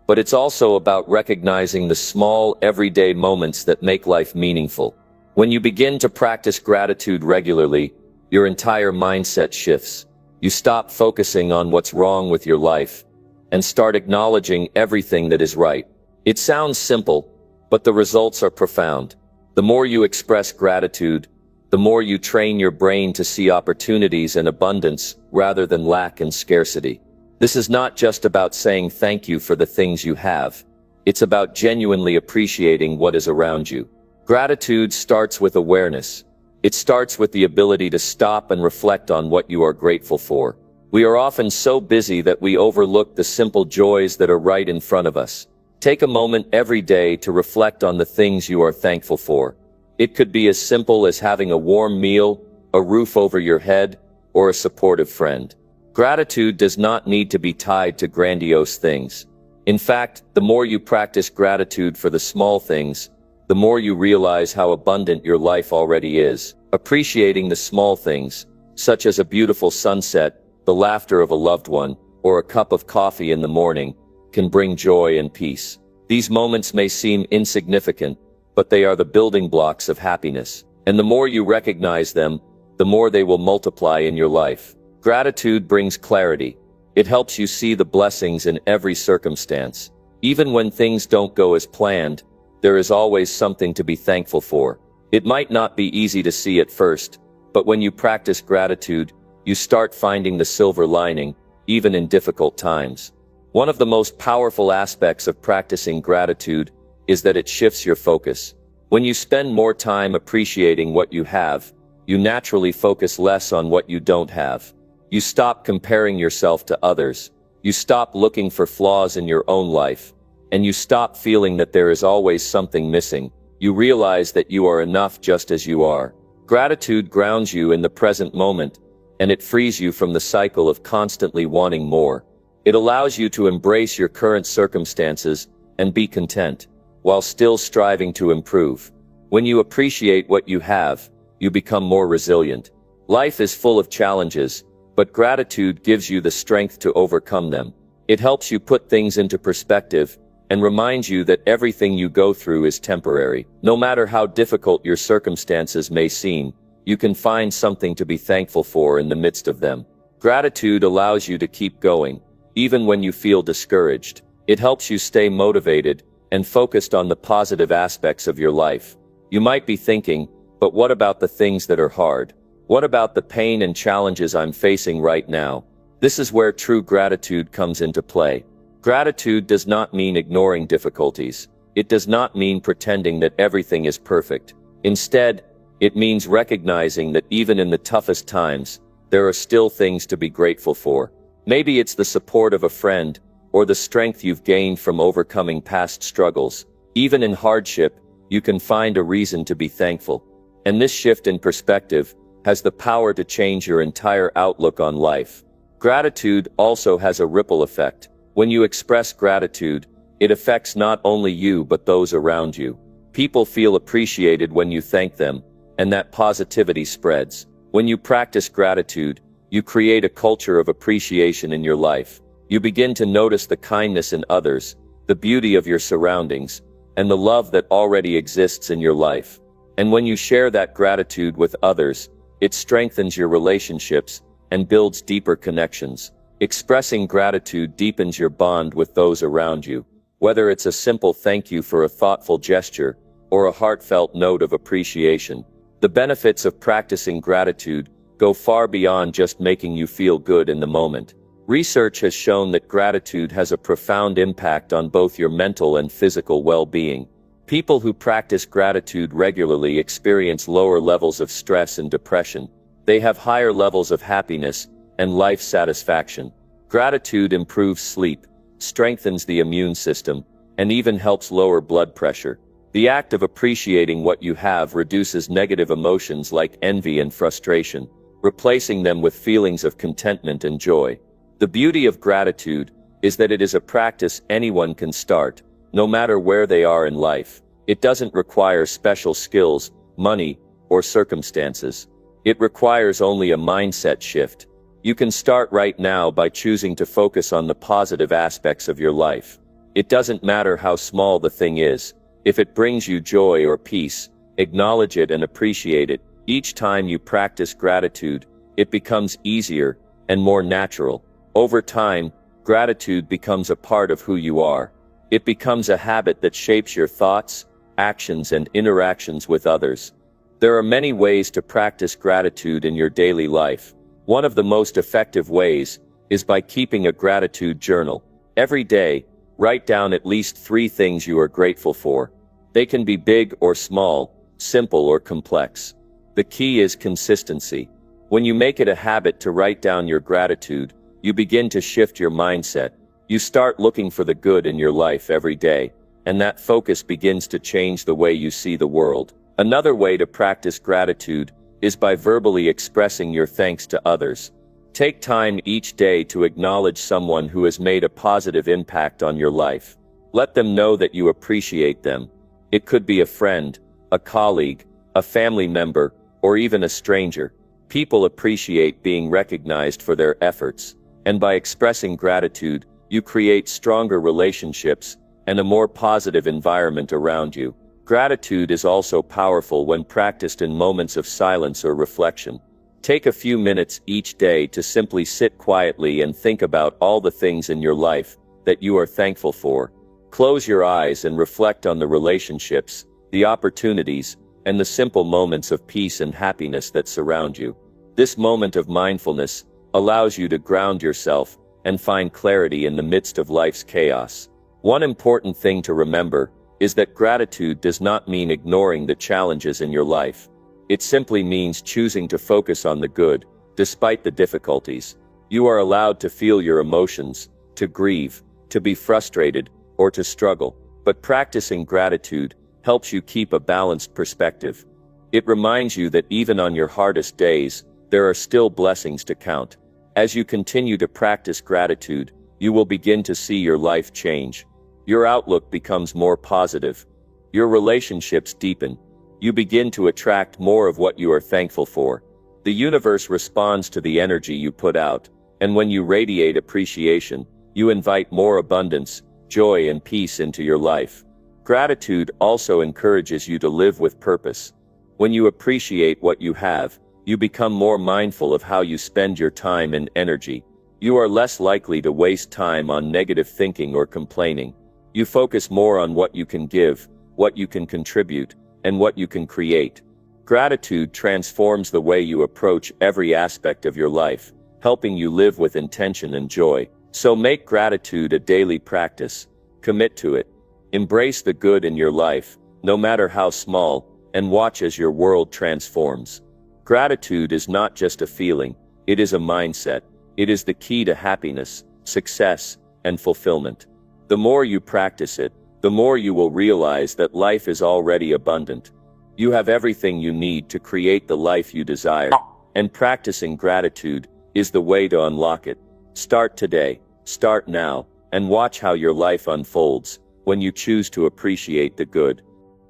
but it's also about recognizing the small, everyday moments that make life meaningful. When you begin to practice gratitude regularly, your entire mindset shifts. You stop focusing on what's wrong with your life and start acknowledging everything that is right. It sounds simple, but the results are profound. The more you express gratitude, the more you train your brain to see opportunities and abundance rather than lack and scarcity. This is not just about saying thank you for the things you have. It's about genuinely appreciating what is around you. Gratitude starts with awareness. It starts with the ability to stop and reflect on what you are grateful for. We are often so busy that we overlook the simple joys that are right in front of us. Take a moment every day to reflect on the things you are thankful for. It could be as simple as having a warm meal, a roof over your head, or a supportive friend. Gratitude does not need to be tied to grandiose things. In fact, the more you practice gratitude for the small things, the more you realize how abundant your life already is. Appreciating the small things, such as a beautiful sunset, the laughter of a loved one, or a cup of coffee in the morning, can bring joy and peace. These moments may seem insignificant, but they are the building blocks of happiness. And the more you recognize them, the more they will multiply in your life. Gratitude brings clarity. It helps you see the blessings in every circumstance. Even when things don't go as planned, there is always something to be thankful for. It might not be easy to see at first, but when you practice gratitude, you start finding the silver lining, even in difficult times. One of the most powerful aspects of practicing gratitude is that it shifts your focus. When you spend more time appreciating what you have, you naturally focus less on what you don't have. You stop comparing yourself to others. You stop looking for flaws in your own life. And you stop feeling that there is always something missing. You realize that you are enough just as you are. Gratitude grounds you in the present moment, and it frees you from the cycle of constantly wanting more. It allows you to embrace your current circumstances and be content, while still striving to improve. When you appreciate what you have, you become more resilient. Life is full of challenges, but gratitude gives you the strength to overcome them. It helps you put things into perspective and reminds you that everything you go through is temporary. No matter how difficult your circumstances may seem, you can find something to be thankful for in the midst of them. Gratitude allows you to keep going, even when you feel discouraged. It helps you stay motivated and focused on the positive aspects of your life. You might be thinking, but what about the things that are hard? What about the pain and challenges I'm facing right now? This is where true gratitude comes into play. Gratitude does not mean ignoring difficulties. It does not mean pretending that everything is perfect. Instead, it means recognizing that even in the toughest times, there are still things to be grateful for. Maybe it's the support of a friend, or the strength you've gained from overcoming past struggles. Even in hardship, you can find a reason to be thankful. And this shift in perspective has the power to change your entire outlook on life. Gratitude also has a ripple effect. When you express gratitude, it affects not only you but those around you. People feel appreciated when you thank them, and that positivity spreads. When you practice gratitude, you create a culture of appreciation in your life. You begin to notice the kindness in others, the beauty of your surroundings, and the love that already exists in your life. And when you share that gratitude with others, it strengthens your relationships and builds deeper connections. Expressing gratitude deepens your bond with those around you. Whether it's a simple thank you for a thoughtful gesture or a heartfelt note of appreciation, the benefits of practicing gratitude go far beyond just making you feel good in the moment. Research has shown that gratitude has a profound impact on both your mental and physical well-being. People who practice gratitude regularly experience lower levels of stress and depression. They have higher levels of happiness and life satisfaction. Gratitude improves sleep, strengthens the immune system, and even helps lower blood pressure. The act of appreciating what you have reduces negative emotions like envy and frustration, replacing them with feelings of contentment and joy. The beauty of gratitude is that it is a practice anyone can start, no matter where they are in life. It doesn't require special skills, money, or circumstances. It requires only a mindset shift. You can start right now by choosing to focus on the positive aspects of your life. It doesn't matter how small the thing is. If it brings you joy or peace, acknowledge it and appreciate it. Each time you practice gratitude, it becomes easier and more natural. Over time, gratitude becomes a part of who you are. It becomes a habit that shapes your thoughts, actions, and interactions with others. There are many ways to practice gratitude in your daily life. One of the most effective ways is by keeping a gratitude journal. Every day, write down at least 3 things you are grateful for. They can be big or small, simple or complex. The key is consistency. When you make it a habit to write down your gratitude, you begin to shift your mindset. You start looking for the good in your life every day, and that focus begins to change the way you see the world. Another way to practice gratitude is by verbally expressing your thanks to others. Take time each day to acknowledge someone who has made a positive impact on your life. Let them know that you appreciate them. It could be a friend, a colleague, a family member, or even a stranger. People appreciate being recognized for their efforts, and by expressing gratitude, you create stronger relationships and a more positive environment around you. Gratitude is also powerful when practiced in moments of silence or reflection. Take a few minutes each day to simply sit quietly and think about all the things in your life that you are thankful for. Close your eyes and reflect on the relationships, the opportunities, and the simple moments of peace and happiness that surround you. This moment of mindfulness allows you to ground yourself and find clarity in the midst of life's chaos. One important thing to remember is that gratitude does not mean ignoring the challenges in your life. It simply means choosing to focus on the good, despite the difficulties. You are allowed to feel your emotions, to grieve, to be frustrated, or to struggle. But practicing gratitude helps you keep a balanced perspective. It reminds you that even on your hardest days, there are still blessings to count. As you continue to practice gratitude, you will begin to see your life change. Your outlook becomes more positive. Your relationships deepen. You begin to attract more of what you are thankful for. The universe responds to the energy you put out, and when you radiate appreciation, you invite more abundance, joy, and peace into your life. Gratitude also encourages you to live with purpose. When you appreciate what you have, you become more mindful of how you spend your time and energy. You are less likely to waste time on negative thinking or complaining. You focus more on what you can give, what you can contribute, and what you can create. Gratitude transforms the way you approach every aspect of your life, helping you live with intention and joy. So make gratitude a daily practice. Commit to it. Embrace the good in your life, no matter how small, and watch as your world transforms. Gratitude is not just a feeling, it is a mindset. It is the key to happiness, success, and fulfillment. The more you practice it, the more you will realize that life is already abundant. You have everything you need to create the life you desire, and practicing gratitude is the way to unlock it. Start today, start now, and watch how your life unfolds when you choose to appreciate the good.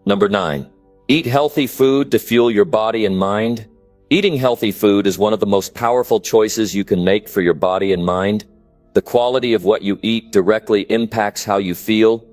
Number 9. Eat healthy food to fuel your body and mind. Eating healthy food is one of the most powerful choices you can make for your body and mind. The quality of what you eat directly impacts how you feel,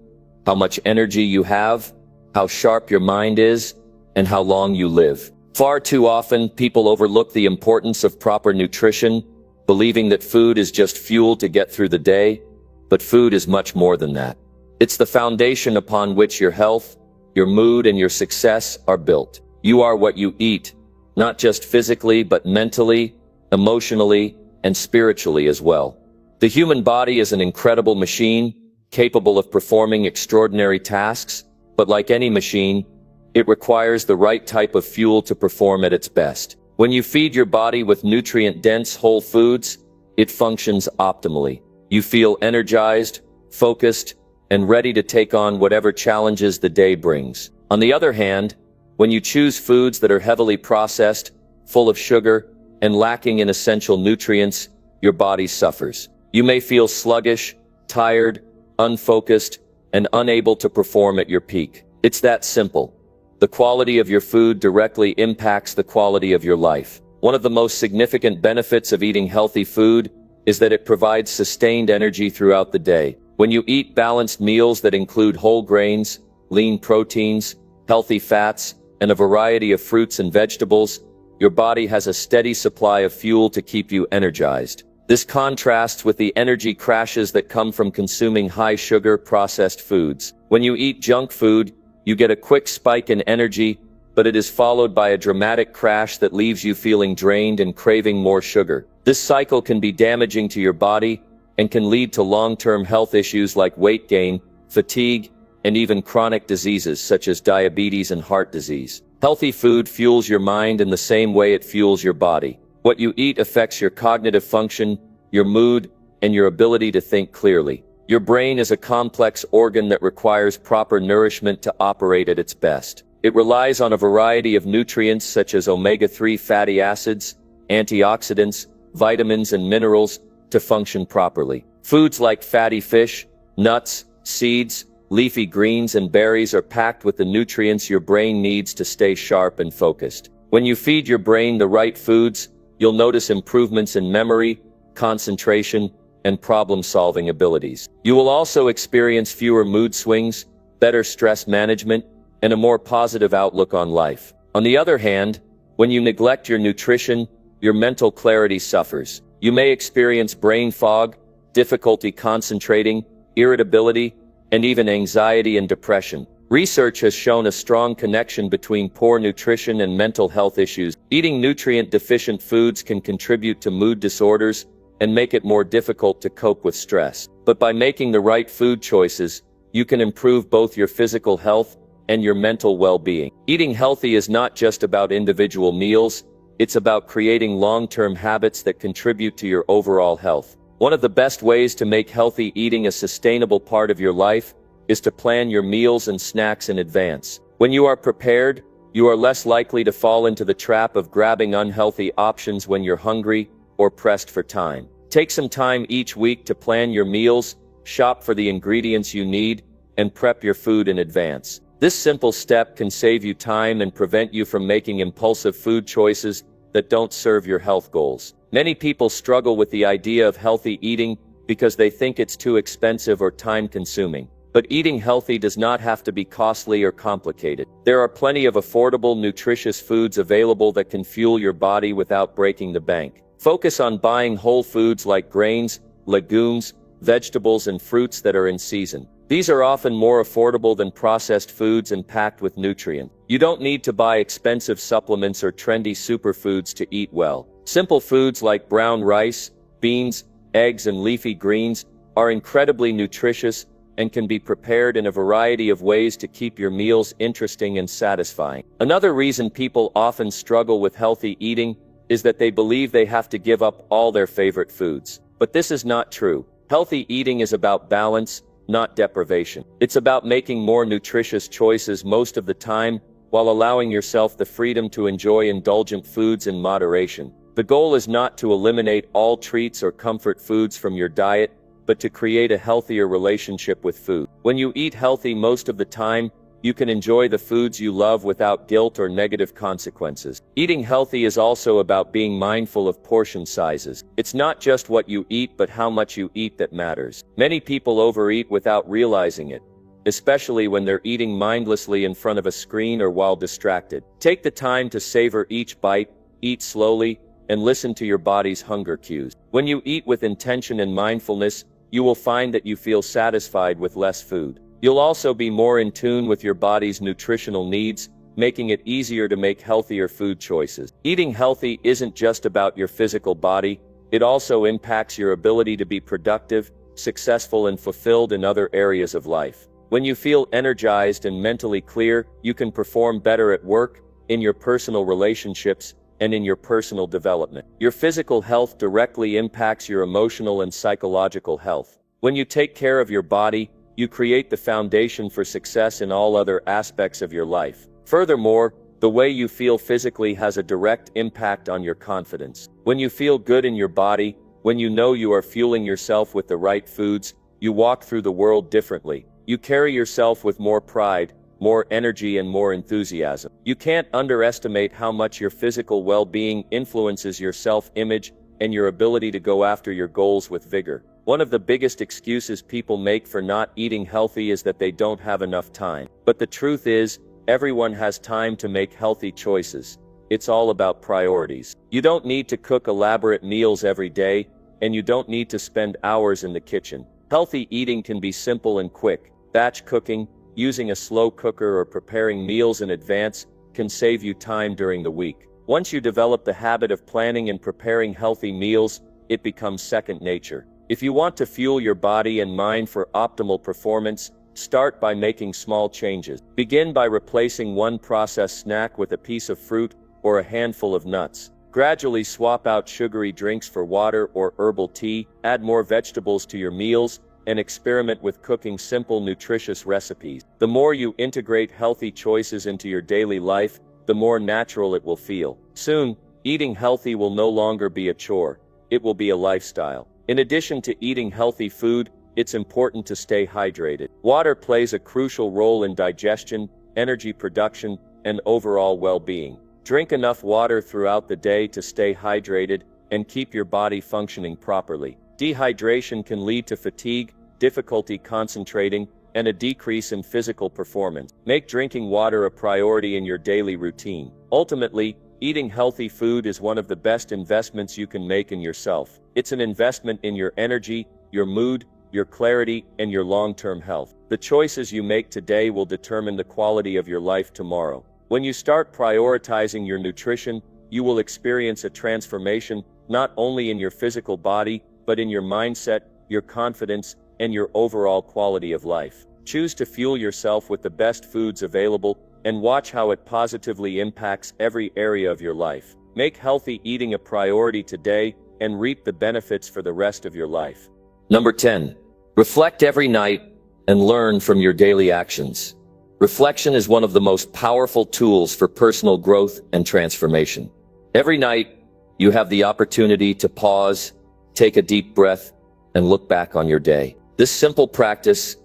how much energy you have, how sharp your mind is, and how long you live. Far too often, people overlook the importance of proper nutrition, believing that food is just fuel to get through the day, but food is much more than that. It's the foundation upon which your health, your mood, and your success are built. You are what you eat, not just physically, but mentally, emotionally, and spiritually as well. The human body is an incredible machine, capable of performing extraordinary tasks, but like any machine, it requires the right type of fuel to perform at its best. When you feed your body with nutrient-dense whole foods, it functions optimally. You feel energized, focused, and ready to take on whatever challenges the day brings. On the other hand, when you choose foods that are heavily processed, full of sugar, and lacking in essential nutrients, your body suffers. You may feel sluggish, tired, unfocused, and unable to perform at your peak. It's that simple. The quality of your food directly impacts the quality of your life. One of the most significant benefits of eating healthy food is that it provides sustained energy throughout the day. When you eat balanced meals that include whole grains, lean proteins, healthy fats, and a variety of fruits and vegetables, your body has a steady supply of fuel to keep you energized. This contrasts with the energy crashes that come from consuming high-sugar processed foods. When you eat junk food, you get a quick spike in energy, but it is followed by a dramatic crash that leaves you feeling drained and craving more sugar. This cycle can be damaging to your body and can lead to long-term health issues like weight gain, fatigue, and even chronic diseases such as diabetes and heart disease. Healthy food fuels your mind in the same way it fuels your body. What you eat affects your cognitive function, your mood, and your ability to think clearly. Your brain is a complex organ that requires proper nourishment to operate at its best. It relies on a variety of nutrients such as omega-3 fatty acids, antioxidants, vitamins, and minerals to function properly. Foods like fatty fish, nuts, seeds, leafy greens, and berries are packed with the nutrients your brain needs to stay sharp and focused. When you feed your brain the right foods, you'll notice improvements in memory, concentration, and problem-solving abilities. You will also experience fewer mood swings, better stress management, and a more positive outlook on life. On the other hand, when you neglect your nutrition, your mental clarity suffers. You may experience brain fog, difficulty concentrating, irritability, and even anxiety and depression. Research has shown a strong connection between poor nutrition and mental health issues. Eating nutrient-deficient foods can contribute to mood disorders and make it more difficult to cope with stress. But by making the right food choices, you can improve both your physical health and your mental well-being. Eating healthy is not just about individual meals, it's about creating long-term habits that contribute to your overall health. One of the best ways to make healthy eating a sustainable part of your life is to plan your meals and snacks in advance. When you are prepared, you are less likely to fall into the trap of grabbing unhealthy options when you're hungry or pressed for time. Take some time each week to plan your meals, shop for the ingredients you need, and prep your food in advance. This simple step can save you time and prevent you from making impulsive food choices that don't serve your health goals. Many people struggle with the idea of healthy eating because they think it's too expensive or time-consuming. But eating healthy does not have to be costly or complicated. There are plenty of affordable, nutritious foods available that can fuel your body without breaking the bank. Focus on buying whole foods like grains, legumes, vegetables, and fruits that are in season. These are often more affordable than processed foods and packed with nutrients. You don't need to buy expensive supplements or trendy superfoods to eat well. Simple foods like brown rice, beans, eggs, and leafy greens are incredibly nutritious and can be prepared in a variety of ways to keep your meals interesting and satisfying. Another reason people often struggle with healthy eating is that they believe they have to give up all their favorite foods. But this is not true. Healthy eating is about balance, not deprivation. It's about making more nutritious choices most of the time while allowing yourself the freedom to enjoy indulgent foods in moderation. The goal is not to eliminate all treats or comfort foods from your diet, but to create a healthier relationship with food. When you eat healthy most of the time, you can enjoy the foods you love without guilt or negative consequences. Eating healthy is also about being mindful of portion sizes. It's not just what you eat but how much you eat that matters. Many people overeat without realizing it, especially when they're eating mindlessly in front of a screen or while distracted. Take the time to savor each bite, eat slowly, and listen to your body's hunger cues. When you eat with intention and mindfulness, you will find that you feel satisfied with less food. You'll also be more in tune with your body's nutritional needs, making it easier to make healthier food choices. Eating healthy isn't just about your physical body, it also impacts your ability to be productive, successful, and fulfilled in other areas of life. When you feel energized and mentally clear, you can perform better at work, in your personal relationships, and in your personal development. Your physical health directly impacts your emotional and psychological health. When you take care of your body, you create the foundation for success in all other aspects of your life. Furthermore, the way you feel physically has a direct impact on your confidence. When you feel good in your body, when you know you are fueling yourself with the right foods, you walk through the world differently. You carry yourself with more pride, more energy, and more enthusiasm. You can't underestimate how much your physical well-being influences your self-image and your ability to go after your goals with vigor. One of the biggest excuses people make for not eating healthy is that they don't have enough time. But the truth is, everyone has time to make healthy choices. It's all about priorities. You don't need to cook elaborate meals every day, and you don't need to spend hours in the kitchen. Healthy eating can be simple and quick. Batch cooking, using a slow cooker, or preparing meals in advance can save you time during the week. Once you develop the habit of planning and preparing healthy meals, it becomes second nature. If you want to fuel your body and mind for optimal performance, start by making small changes. Begin by replacing one processed snack with a piece of fruit or a handful of nuts. Gradually swap out sugary drinks for water or herbal tea, add more vegetables to your meals, and experiment with cooking simple, nutritious recipes. The more you integrate healthy choices into your daily life, the more natural it will feel. Soon, eating healthy will no longer be a chore. It will be a lifestyle. In addition to eating healthy food, it's important to stay hydrated. Water plays a crucial role in digestion, energy production, and overall well-being. Drink enough water throughout the day to stay hydrated and keep your body functioning properly. Dehydration can lead to fatigue, difficulty concentrating, and a decrease in physical performance. Make drinking water a priority in your daily routine. Ultimately, eating healthy food is one of the best investments you can make in yourself. It's an investment in your energy, your mood, your clarity, and your long-term health. The choices you make today will determine the quality of your life tomorrow. When you start prioritizing your nutrition, you will experience a transformation not only in your physical body, but in your mindset, your confidence, and your overall quality of life. Choose to fuel yourself with the best foods available and watch how it positively impacts every area of your life. Make healthy eating a priority today and reap the benefits for the rest of your life. Number 10. Reflect every night and learn from your daily actions. Reflection is one of the most powerful tools for personal growth and transformation. Every night, you have the opportunity to pause, take a deep breath, and look back on your day. This simple practice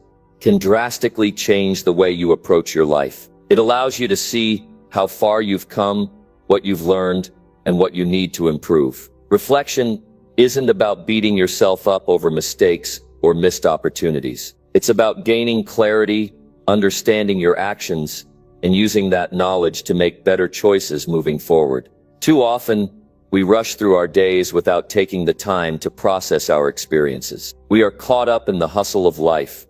can drastically change the way you approach your life. It allows you to see how far you've come, what you've learned, and what you need to improve. Reflection isn't about beating yourself up over mistakes or missed opportunities. It's about gaining clarity, understanding your actions, and using that knowledge to make better choices moving forward. Too often, we rush through our days without taking the time to process our experiences. We are caught up in the hustle of life,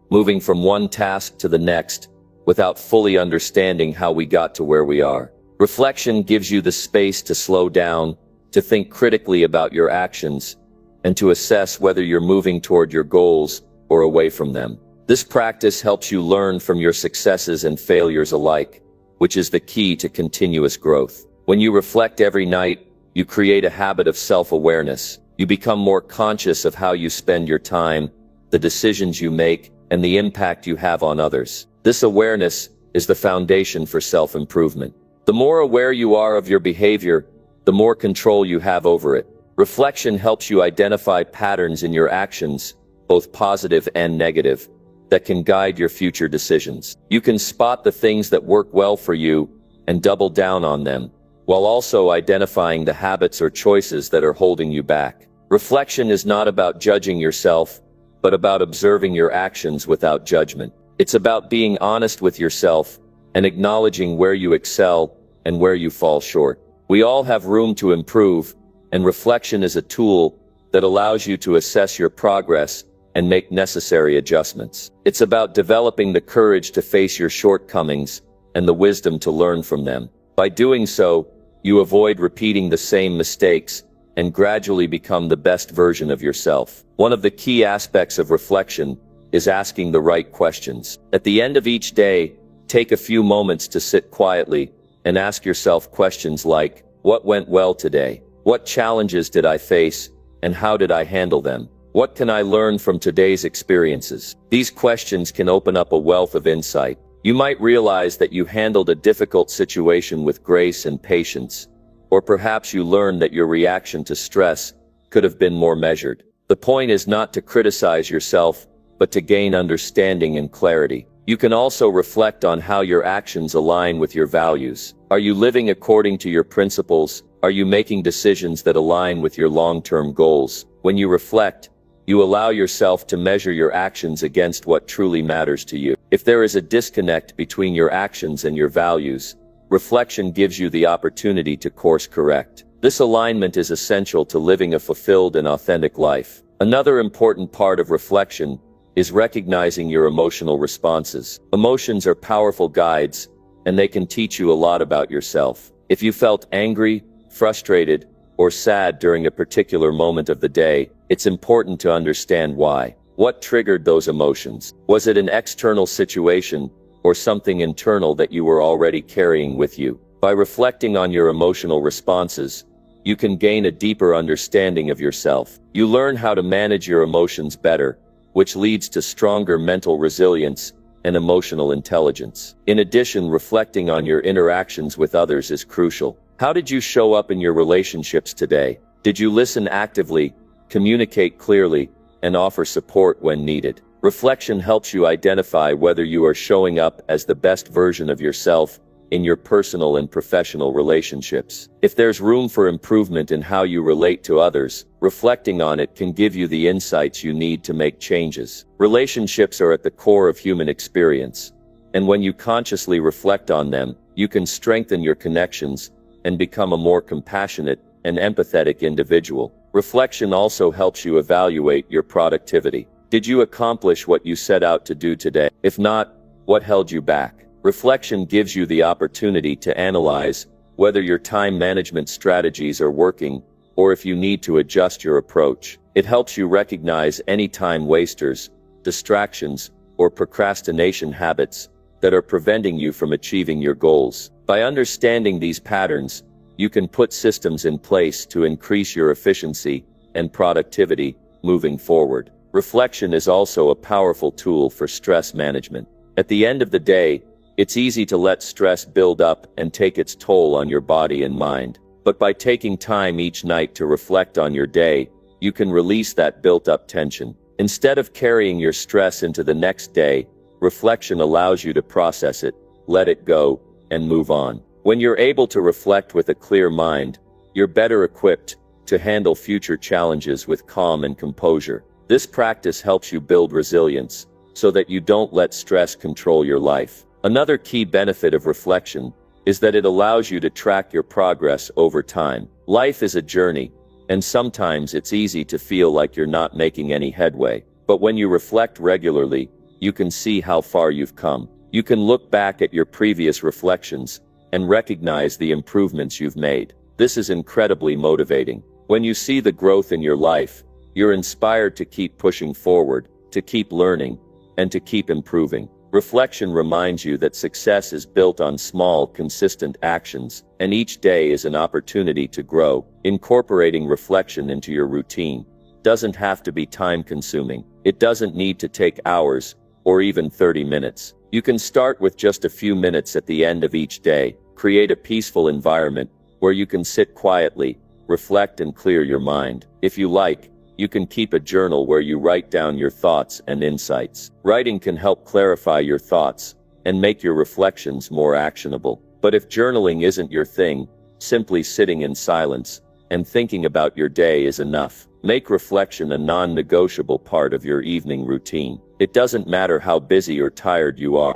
moving from one task to the next without fully understanding how we got to where we are. Reflection gives you the space to slow down, to think critically about your actions, and to assess whether you're moving toward your goals or away from them. This practice helps you learn from your successes and failures alike, which is the key to continuous growth. When you reflect every night, you create a habit of self-awareness. You become more conscious of how you spend your time, the decisions you make, and the impact you have on others. This awareness is the foundation for self-improvement. The more aware you are of your behavior, the more control you have over it. Reflection helps you identify patterns in your actions, both positive and negative, that can guide your future decisions. You can spot the things that work well for you and double down on them, while also identifying the habits or choices that are holding you back. Reflection is not about judging yourself, but about observing your actions without judgment. It's about being honest with yourself and acknowledging where you excel and where you fall short. We all have room to improve, and reflection is a tool that allows you to assess your progress and make necessary adjustments. It's about developing the courage to face your shortcomings and the wisdom to learn from them. By doing so, you avoid repeating the same mistakes and gradually become the best version of yourself. One of the key aspects of reflection is asking the right questions. At the end of each day, take a few moments to sit quietly and ask yourself questions like, what went well today? What challenges did I face, and how did I handle them? What can I learn from today's experiences? These questions can open up a wealth of insight. You might realize that you handled a difficult situation with grace and patience, or perhaps you learned that your reaction to stress could have been more measured. The point is not to criticize yourself, but to gain understanding and clarity. You can also reflect on how your actions align with your values. Are you living according to your principles? Are you making decisions that align with your long-term goals? When you reflect, you allow yourself to measure your actions against what truly matters to you. If there is a disconnect between your actions and your values, reflection gives you the opportunity to course correct. This alignment is essential to living a fulfilled and authentic life. Another important part of reflection is recognizing your emotional responses. Emotions are powerful guides, and they can teach you a lot about yourself. If you felt angry, frustrated, or sad during a particular moment of the day, it's important to understand why. What triggered those emotions? Was it an external situation or something internal that you were already carrying with you? By reflecting on your emotional responses, you can gain a deeper understanding of yourself. You learn how to manage your emotions better, which leads to stronger mental resilience and emotional intelligence. In addition, reflecting on your interactions with others is crucial. How did you show up in your relationships today? Did you listen actively, communicate clearly, and offer support when needed? Reflection helps you identify whether you are showing up as the best version of yourself in your personal and professional relationships. If there's room for improvement in how you relate to others, reflecting on it can give you the insights you need to make changes. Relationships are at the core of human experience, and when you consciously reflect on them, you can strengthen your connections and become a more compassionate and empathetic individual. Reflection also helps you evaluate your productivity. Did you accomplish what you set out to do today? If not, what held you back? Reflection gives you the opportunity to analyze whether your time management strategies are working or if you need to adjust your approach. It helps you recognize any time wasters, distractions, or procrastination habits that are preventing you from achieving your goals. By understanding these patterns, you can put systems in place to increase your efficiency and productivity moving forward. Reflection is also a powerful tool for stress management. At the end of the day, it's easy to let stress build up and take its toll on your body and mind. But by taking time each night to reflect on your day, you can release that built-up tension. Instead of carrying your stress into the next day, reflection allows you to process it, let it go, and move on. When you're able to reflect with a clear mind, you're better equipped to handle future challenges with calm and composure. This practice helps you build resilience so that you don't let stress control your life. Another key benefit of reflection is that it allows you to track your progress over time. Life is a journey, and sometimes it's easy to feel like you're not making any headway. But when you reflect regularly, you can see how far you've come. You can look back at your previous reflections and recognize the improvements you've made. This is incredibly motivating. When you see the growth in your life, you're inspired to keep pushing forward, to keep learning, and to keep improving. Reflection reminds you that success is built on small, consistent actions, and each day is an opportunity to grow. Incorporating reflection into your routine doesn't have to be time-consuming. It doesn't need to take hours or even 30 minutes. You can start with just a few minutes at the end of each day. Create a peaceful environment where you can sit quietly, reflect, and clear your mind. If you like, you can keep a journal where you write down your thoughts and insights. Writing can help clarify your thoughts and make your reflections more actionable. But if journaling isn't your thing, simply sitting in silence and thinking about your day is enough. Make reflection a non-negotiable part of your evening routine. It doesn't matter how busy or tired you are.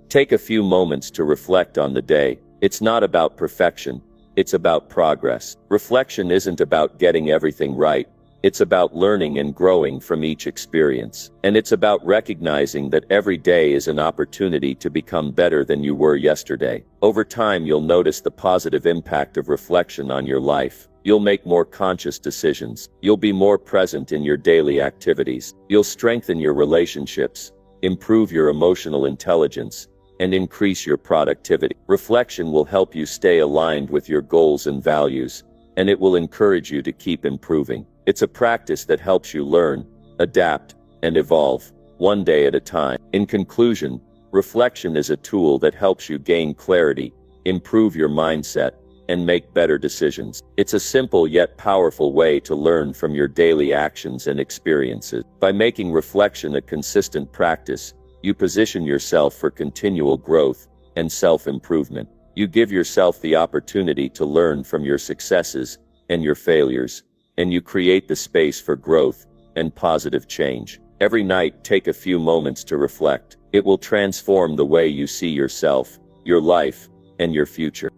Take a few moments to reflect on the day. It's not about perfection, it's about progress. Reflection isn't about getting everything right. It's about learning and growing from each experience. And it's about recognizing that every day is an opportunity to become better than you were yesterday. Over time, you'll notice the positive impact of reflection on your life. You'll make more conscious decisions. You'll be more present in your daily activities. You'll strengthen your relationships, improve your emotional intelligence, and increase your productivity. Reflection will help you stay aligned with your goals and values, and it will encourage you to keep improving. It's a practice that helps you learn, adapt, and evolve, one day at a time. In conclusion, reflection is a tool that helps you gain clarity, improve your mindset, and make better decisions. It's a simple yet powerful way to learn from your daily actions and experiences. By making reflection a consistent practice, you position yourself for continual growth and self-improvement. You give yourself the opportunity to learn from your successes and your failures, and you create the space for growth and positive change. Every night, take a few moments to reflect. It will transform the way you see yourself, your life, and your future.